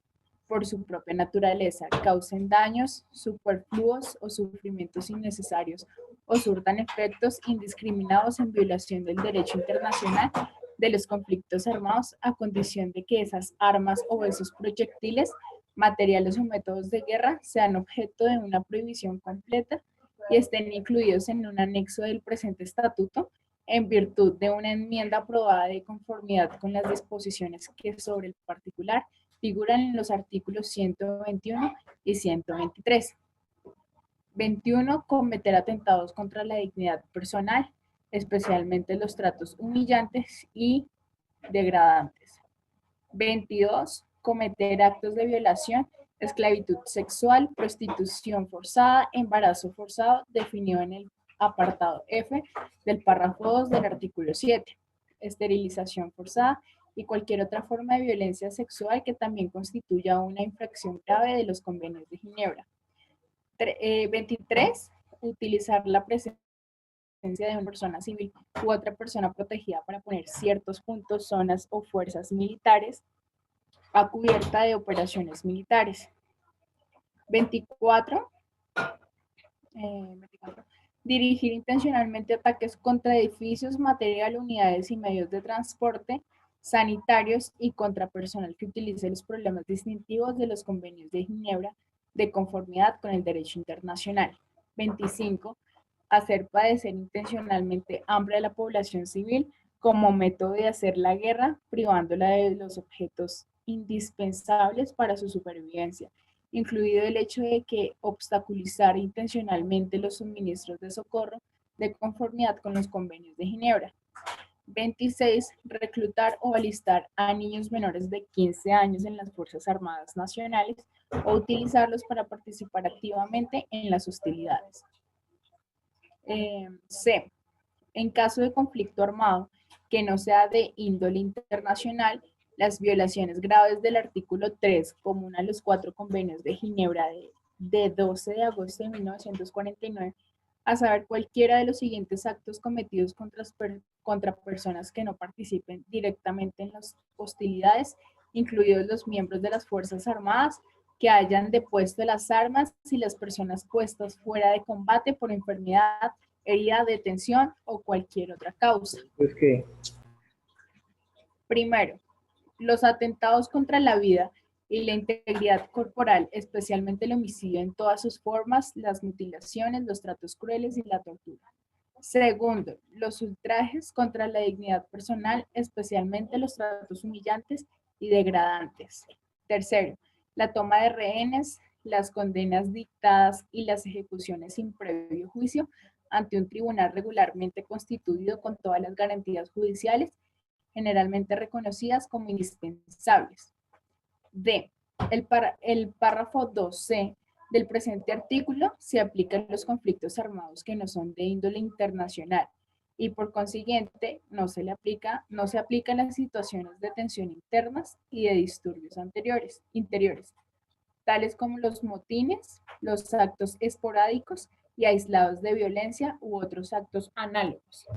por su propia naturaleza, causen daños superfluos o sufrimientos innecesarios o surtan efectos indiscriminados en violación del derecho internacional de los conflictos armados, a condición de que esas armas o esos proyectiles, materiales o métodos de guerra sean objeto de una prohibición completa y estén incluidos en un anexo del presente estatuto, en virtud de una enmienda aprobada de conformidad con las disposiciones que sobre el particular figuran en los artículos 121 y 123. 21. Cometer atentados contra la dignidad personal, especialmente los tratos humillantes y degradantes. 22. Cometer actos de violación, esclavitud sexual, prostitución forzada, embarazo forzado, definido en el apartado F del párrafo 2 del artículo 7, esterilización forzada y cualquier otra forma de violencia sexual que también constituya una infracción grave de los convenios de Ginebra. 23. Utilizar la presencia de una persona civil u otra persona protegida para poner ciertos puntos, zonas o fuerzas militares a cubierta de operaciones militares. 24. Dirigir intencionalmente ataques contra edificios, material, unidades y medios de transporte sanitarios y contra personal que utilice los problemas distintivos de los convenios de Ginebra de conformidad con el derecho internacional. 25. Hacer padecer intencionalmente hambre a la población civil como método de hacer la guerra, privándola de los objetos indispensables para su supervivencia, incluido el hecho de que obstaculizar intencionalmente los suministros de socorro de conformidad con los convenios de Ginebra. 26. Reclutar o alistar a niños menores de 15 años en las Fuerzas Armadas Nacionales o utilizarlos para participar activamente en las hostilidades. C. En caso de conflicto armado que no sea de índole internacional, las violaciones graves del artículo 3, común a los 4 convenios de Ginebra de 12 de agosto de 1949, a saber cualquiera de los siguientes actos cometidos contra personas que no participen directamente en las hostilidades, incluidos los miembros de las Fuerzas Armadas que hayan depuesto las armas y las personas puestas fuera de combate por enfermedad, herida, detención o cualquier otra causa. Pues que Primero, los atentados contra la vida y la integridad corporal, especialmente el homicidio en todas sus formas, las mutilaciones, los tratos crueles y la tortura. Segundo, los ultrajes contra la dignidad personal, especialmente los tratos humillantes y degradantes. Tercero, la toma de rehenes, las condenas dictadas y las ejecuciones sin previo juicio ante un tribunal regularmente constituido con todas las garantías judiciales, generalmente reconocidas como indispensables. D. El párrafo 2C del presente artículo se aplica en los conflictos armados que no son de índole internacional y por consiguiente no se aplica en las situaciones de tensión internas y de disturbios interiores, tales como los motines, los actos esporádicos y aislados de violencia u otros actos análogos.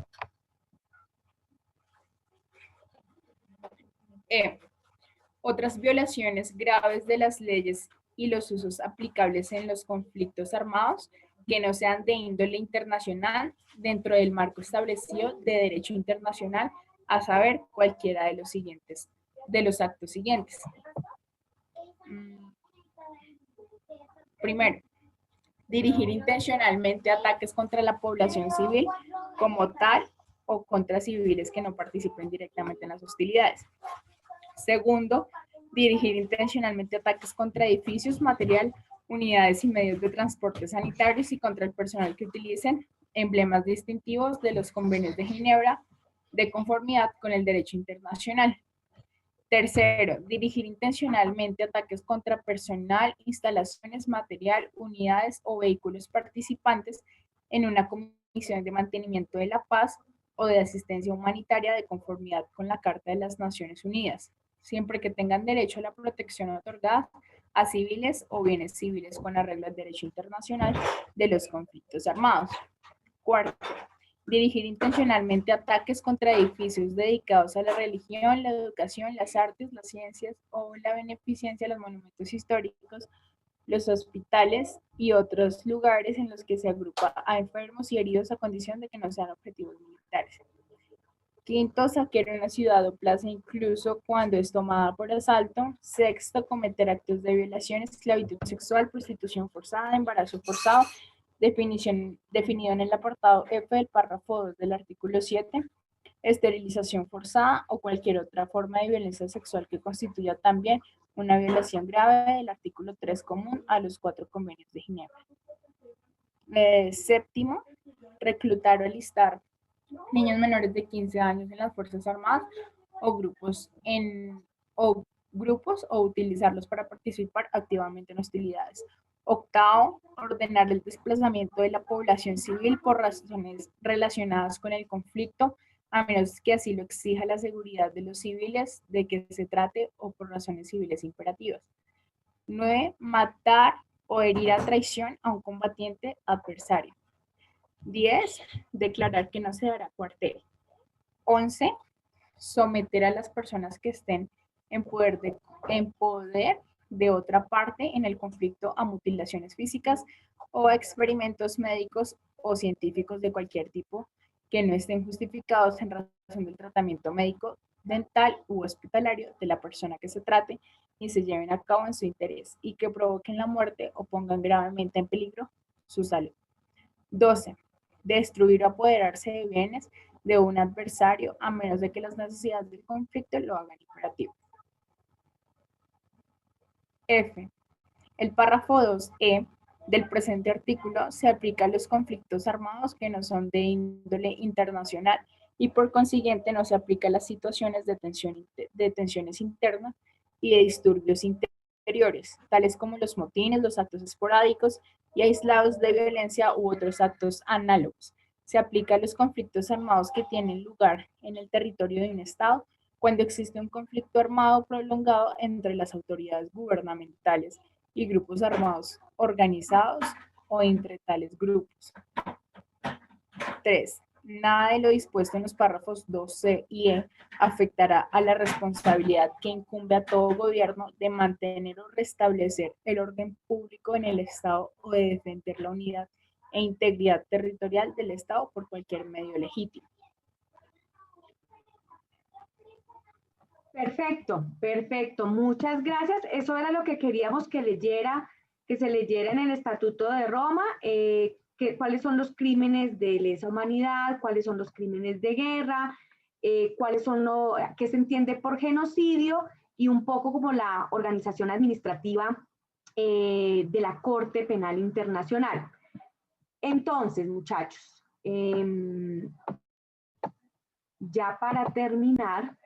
Otras violaciones graves de las leyes y los usos aplicables en los conflictos armados que no sean de índole internacional dentro del marco establecido de derecho internacional, a saber cualquiera de los actos siguientes. Primero, dirigir intencionalmente ataques contra la población civil como tal o contra civiles que no participen directamente en las hostilidades. Segundo, dirigir intencionalmente ataques contra edificios, material, unidades y medios de transporte sanitarios y contra el personal que utilicen emblemas distintivos de los convenios de Ginebra de conformidad con el derecho internacional. Tercero, dirigir intencionalmente ataques contra personal, instalaciones, material, unidades o vehículos participantes en una comisión de mantenimiento de la paz o de asistencia humanitaria de conformidad con la Carta de las Naciones Unidas, siempre que tengan derecho a la protección otorgada a civiles o bienes civiles con arreglo al derecho internacional de los conflictos armados. Cuarto, dirigir intencionalmente ataques contra edificios dedicados a la religión, la educación, las artes, las ciencias o la beneficencia de los monumentos históricos los hospitales y otros lugares en los que se agrupa a enfermos y heridos a condición de que no sean objetivos militares. Quinto, saquear una ciudad o plaza incluso cuando es tomada por asalto. Sexto, cometer actos de violación, esclavitud sexual, prostitución forzada, embarazo forzado, definido en el apartado F del párrafo 2 del artículo 7, esterilización forzada o cualquier otra forma de violencia sexual que constituya también una violación grave del artículo 3 común a los 4 convenios de Ginebra. Séptimo, reclutar o alistar niños menores de 15 años en las Fuerzas Armadas o grupos o utilizarlos para participar activamente en hostilidades. Octavo, ordenar el desplazamiento de la población civil por razones relacionadas con el conflicto, a menos que así lo exija la seguridad de los civiles de que se trate o por razones civiles imperativas. 9, matar o herir a traición a un combatiente adversario. 10, declarar que no se dará cuartel. 11, someter a las personas que estén en poder de otra parte en el conflicto a mutilaciones físicas o experimentos médicos o científicos de cualquier tipo que no estén justificados en razón del tratamiento médico, dental u hospitalario de la persona que se trate y se lleven a cabo en su interés y que provoquen la muerte o pongan gravemente en peligro su salud. 12. Destruir o apoderarse de bienes de un adversario a menos de que las necesidades del conflicto lo hagan imperativo. F. El párrafo 2e del presente artículo se aplica a los conflictos armados que no son de índole internacional y por consiguiente no se aplica a las situaciones de tensiones internas y de disturbios interiores, tales como los motines, los actos esporádicos y aislados de violencia u otros actos análogos. Se aplica a los conflictos armados que tienen lugar en el territorio de un Estado cuando existe un conflicto armado prolongado entre las autoridades gubernamentales y grupos armados organizados o entre tales grupos. 3. Nada de lo dispuesto en los párrafos 2c y e afectará a la responsabilidad que incumbe a todo gobierno de mantener o restablecer el orden público en el Estado o de defender la unidad e integridad territorial del Estado por cualquier medio legítimo. Perfecto, perfecto. Muchas gracias. Eso era lo que queríamos que se leyera en el Estatuto de Roma, cuáles son los crímenes de lesa humanidad, cuáles son los crímenes de guerra, qué se entiende por genocidio y un poco como la organización administrativa de la Corte Penal Internacional. Entonces, muchachos, ya para terminar,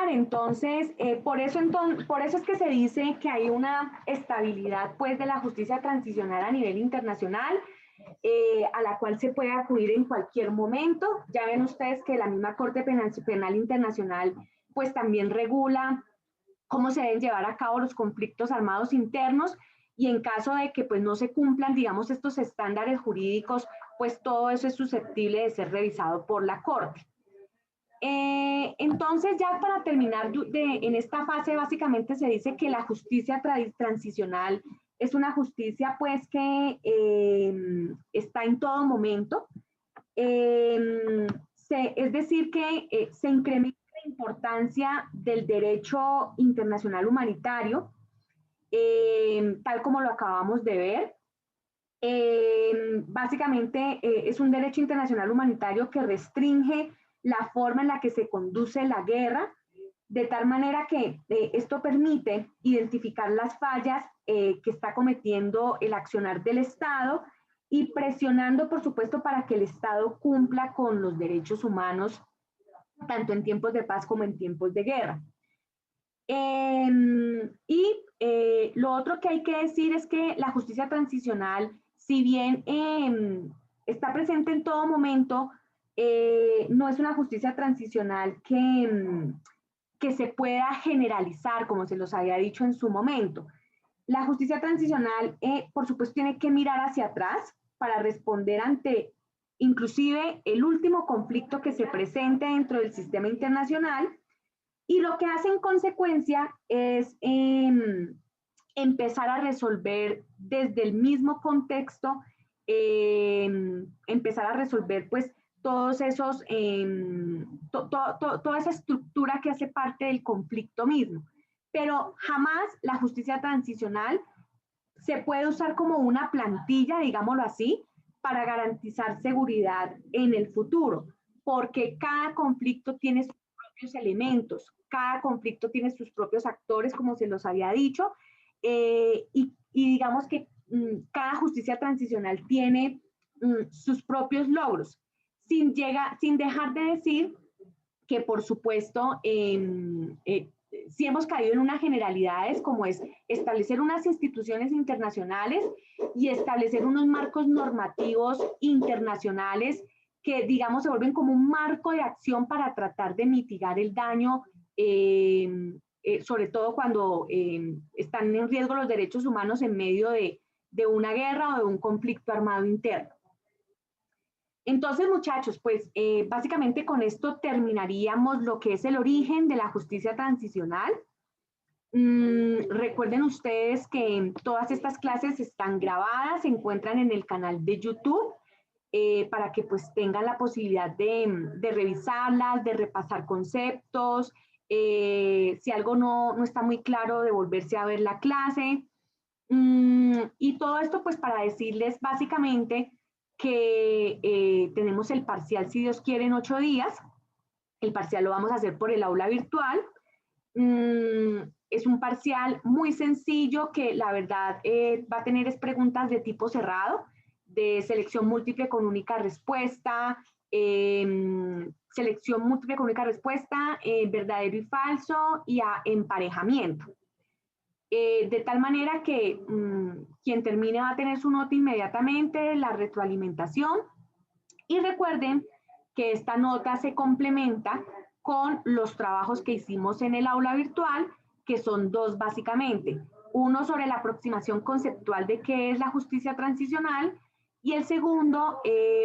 entonces, por eso es que se dice que hay una estabilidad pues de la justicia transicional a nivel internacional, a la cual se puede acudir en cualquier momento. Ya ven ustedes que la misma Corte Penal Internacional pues también regula cómo se deben llevar a cabo los conflictos armados internos y en caso de que pues no se cumplan, digamos, estos estándares jurídicos, pues todo eso es susceptible de ser revisado por la Corte. Entonces, ya para terminar, en esta fase básicamente se dice que la justicia transicional es una justicia pues que está en todo momento, es decir que se incrementa la importancia del derecho internacional humanitario, tal como lo acabamos de ver. Básicamente es un derecho internacional humanitario que restringe la forma en la que se conduce la guerra, de tal manera que esto permite identificar las fallas que está cometiendo el accionar del Estado y presionando, por supuesto, para que el Estado cumpla con los derechos humanos, tanto en tiempos de paz como en tiempos de guerra. Lo otro que hay que decir es que la justicia transicional, si bien está presente en todo momento, no es una justicia transicional que se pueda generalizar, como se los había dicho en su momento. La justicia transicional, por supuesto, tiene que mirar hacia atrás para responder ante inclusive el último conflicto que se presente dentro del sistema internacional, y lo que hace en consecuencia es empezar a resolver desde el mismo contexto, empezar a resolver pues todos esos, toda esa estructura que hace parte del conflicto mismo. Pero jamás la justicia transicional se puede usar como una plantilla, digámoslo así, para garantizar seguridad en el futuro, porque cada conflicto tiene sus propios elementos, cada conflicto tiene sus propios actores, como se los había dicho, y digamos que cada justicia transicional tiene sus propios logros, sin dejar de decir que, por supuesto, sí hemos caído en unas generalidades, como es establecer unas instituciones internacionales y establecer unos marcos normativos internacionales que, digamos, se vuelven como un marco de acción para tratar de mitigar el daño, sobre todo cuando están en riesgo los derechos humanos en medio de una guerra o de un conflicto armado interno. Entonces, muchachos, pues básicamente con esto terminaríamos lo que es el origen de la justicia transicional. Recuerden ustedes que todas estas clases están grabadas, se encuentran en el canal de YouTube, para que pues tengan la posibilidad de revisarlas, de repasar conceptos, si algo no está muy claro, de volverse a ver la clase. Y todo esto pues para decirles básicamente que tenemos el parcial, si Dios quiere, en 8 días. El parcial lo vamos a hacer por el aula virtual. Es un parcial muy sencillo que la verdad va a tener preguntas de tipo cerrado, de selección múltiple con única respuesta, selección múltiple con única respuesta, verdadero y falso y a emparejamiento. De tal manera que quien termine va a tener su nota inmediatamente, la retroalimentación, y recuerden que esta nota se complementa con los trabajos que hicimos en el aula virtual, que son 2 básicamente. Uno sobre la aproximación conceptual de qué es la justicia transicional, y el segundo,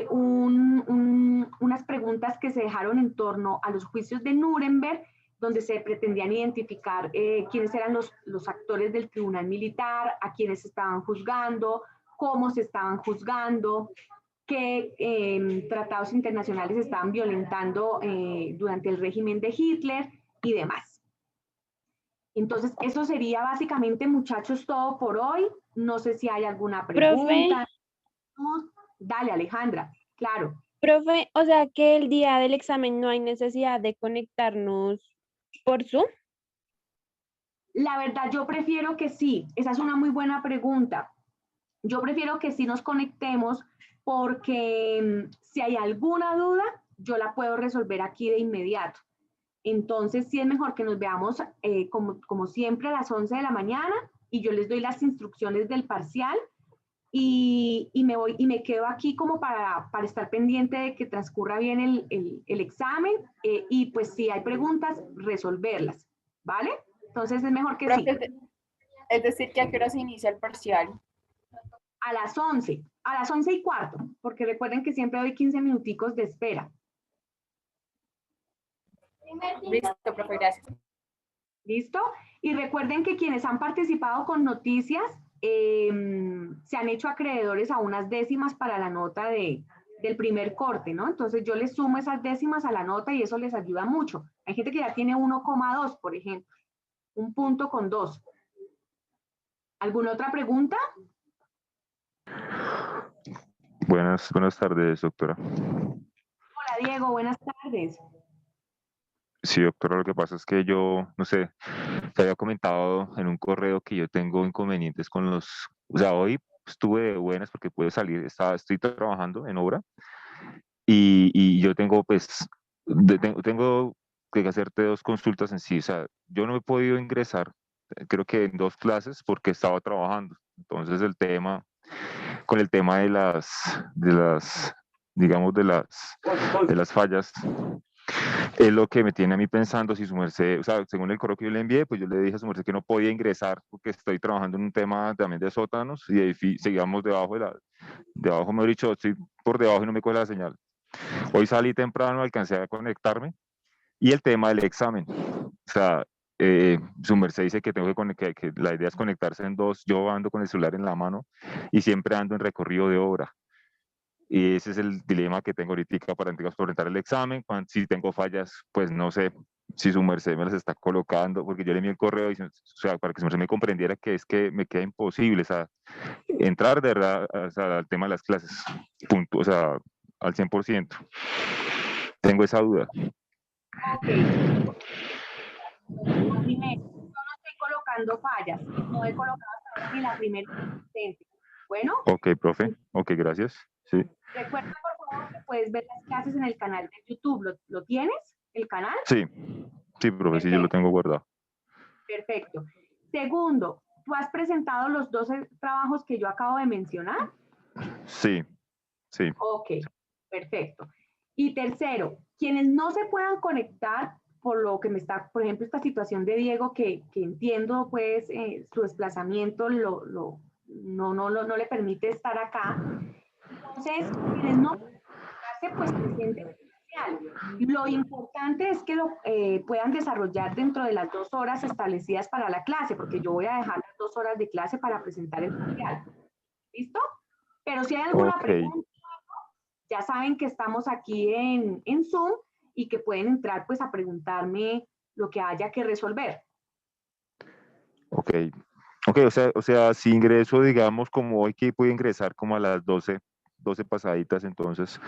unas preguntas que se dejaron en torno a los juicios de Nuremberg, donde se pretendían identificar quiénes eran los actores del tribunal militar, a quienes estaban juzgando, cómo se estaban juzgando, qué tratados internacionales estaban violentando durante el régimen de Hitler y demás. Entonces, eso sería básicamente, muchachos, todo por hoy. No sé si hay alguna pregunta. Profe. Dale, Alejandra, claro. Profe, o sea que el día del examen no hay necesidad de conectarnos por Zoom. La verdad, yo prefiero que sí. Esa es una muy buena pregunta. Yo prefiero que sí nos conectemos porque si hay alguna duda, yo la puedo resolver aquí de inmediato. Entonces, sí es mejor que nos veamos como siempre a las 11 de la mañana y yo les doy las instrucciones del parcial y me quedo aquí como para estar pendiente de que transcurra bien el examen y pues si hay preguntas, resolverlas, ¿vale? Entonces es mejor que sí. Es decir, que ¿a qué hora se inicia el parcial? A las 11:15, porque recuerden que siempre doy 15 minuticos de espera. Listo, profe, gracias. ¿Listo? Y recuerden que quienes han participado con noticias se han hecho acreedores a unas décimas para la nota del primer corte, ¿no? Entonces yo les sumo esas décimas a la nota y eso les ayuda mucho. Hay gente que ya tiene 1,2, por ejemplo, 1 punto con 2. ¿Alguna otra pregunta? Buenas tardes, doctora. Hola, Diego, buenas tardes. Sí, doctora, lo que pasa es que yo, no sé, te había comentado en un correo que yo tengo inconvenientes con o sea, hoy estuve de buenas porque pude salir, estoy trabajando en obra y yo tengo, pues, tengo que hacerte 2 consultas en sí, o sea, yo no he podido ingresar, creo que en 2 clases porque estaba trabajando, entonces con el tema digamos, de las fallas, es lo que me tiene a mí pensando si su merced, o sea, según el correo que yo le envié, pues yo le dije a su merced que no podía ingresar porque estoy trabajando en un tema también de sótanos y seguíamos debajo Debajo, mejor dicho, estoy por debajo y no me coge la señal. Hoy salí temprano, alcancé a conectarme. Y el tema del examen. O sea, su merced dice que tengo que la idea es conectarse en dos. Yo ando con el celular en la mano y siempre ando en recorrido de hora. Y ese es el dilema que tengo ahorita para presentar el examen. Si tengo fallas, pues no sé si su merced me las está colocando, porque yo le envié el correo y, o sea, para que su merced me comprendiera que es que me queda imposible, o sea, entrar de verdad, o sea, al tema de las clases, punto, o sea, al 100%. Tengo esa duda. Ok. Primero, yo no estoy colocando fallas, no he colocado hasta ahora ni la primera asistente. Bueno. Ok, profe. Ok, gracias. Sí. Recuerda, por favor, que puedes ver las clases en el canal de YouTube. ¿Lo tienes, el canal? Sí, sí, profe, sí, yo lo tengo guardado. Perfecto. Segundo, ¿tú has presentado los 12 trabajos que yo acabo de mencionar? Sí, sí. Ok, perfecto. Y tercero, quienes no se puedan conectar por lo que me está, por ejemplo, esta situación de Diego, que entiendo, pues, su desplazamiento no le permite estar acá. Entonces, quienes no pueden conectarse, pues, presenten presencial. Lo importante es que lo puedan desarrollar dentro de las 2 horas establecidas para la clase, porque yo voy a dejar las 2 horas de clase para presentar el parcial. ¿Listo? Pero si hay alguna pregunta, ya saben que estamos aquí en Zoom y que pueden entrar pues a preguntarme lo que haya que resolver. Ok, o sea, si ingreso, digamos, como hoy que puedo ingresar como a las 12 pasaditas, entonces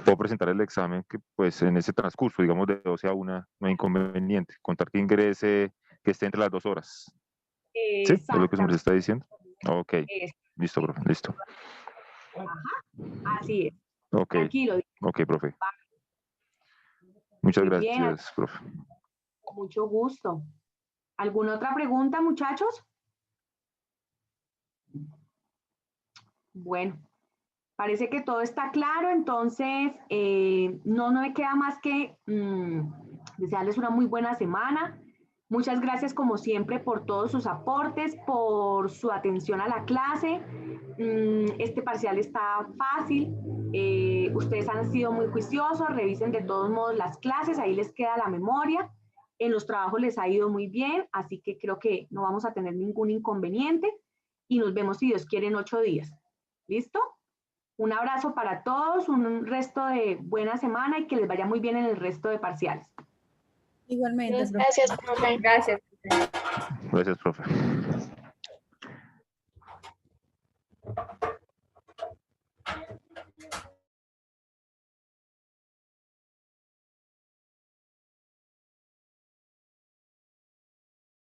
puedo presentar el examen que pues en ese transcurso, digamos, de 12 a 1, no hay inconveniente, contar que ingrese, que esté entre las 2 horas. ¿Sí? ¿Es lo que se me está diciendo? Ok, listo, profe, listo. Ajá, así es. Ok, tranquilo. Ok, profe. Muchas Muy gracias, bien. profe. Con mucho gusto. ¿Alguna otra pregunta, muchachos? Bueno, parece que todo está claro, entonces no me queda más que desearles una muy buena semana. Muchas gracias como siempre por todos sus aportes, por su atención a la clase. Este parcial está fácil, ustedes han sido muy juiciosos, revisen de todos modos las clases, ahí les queda la memoria. En los trabajos les ha ido muy bien, así que creo que no vamos a tener ningún inconveniente y nos vemos si Dios quiere en 8 días. ¿Listo? Un abrazo para todos, un resto de buena semana y que les vaya muy bien en el resto de parciales. Igualmente. Gracias, profe. Gracias. Gracias, profe.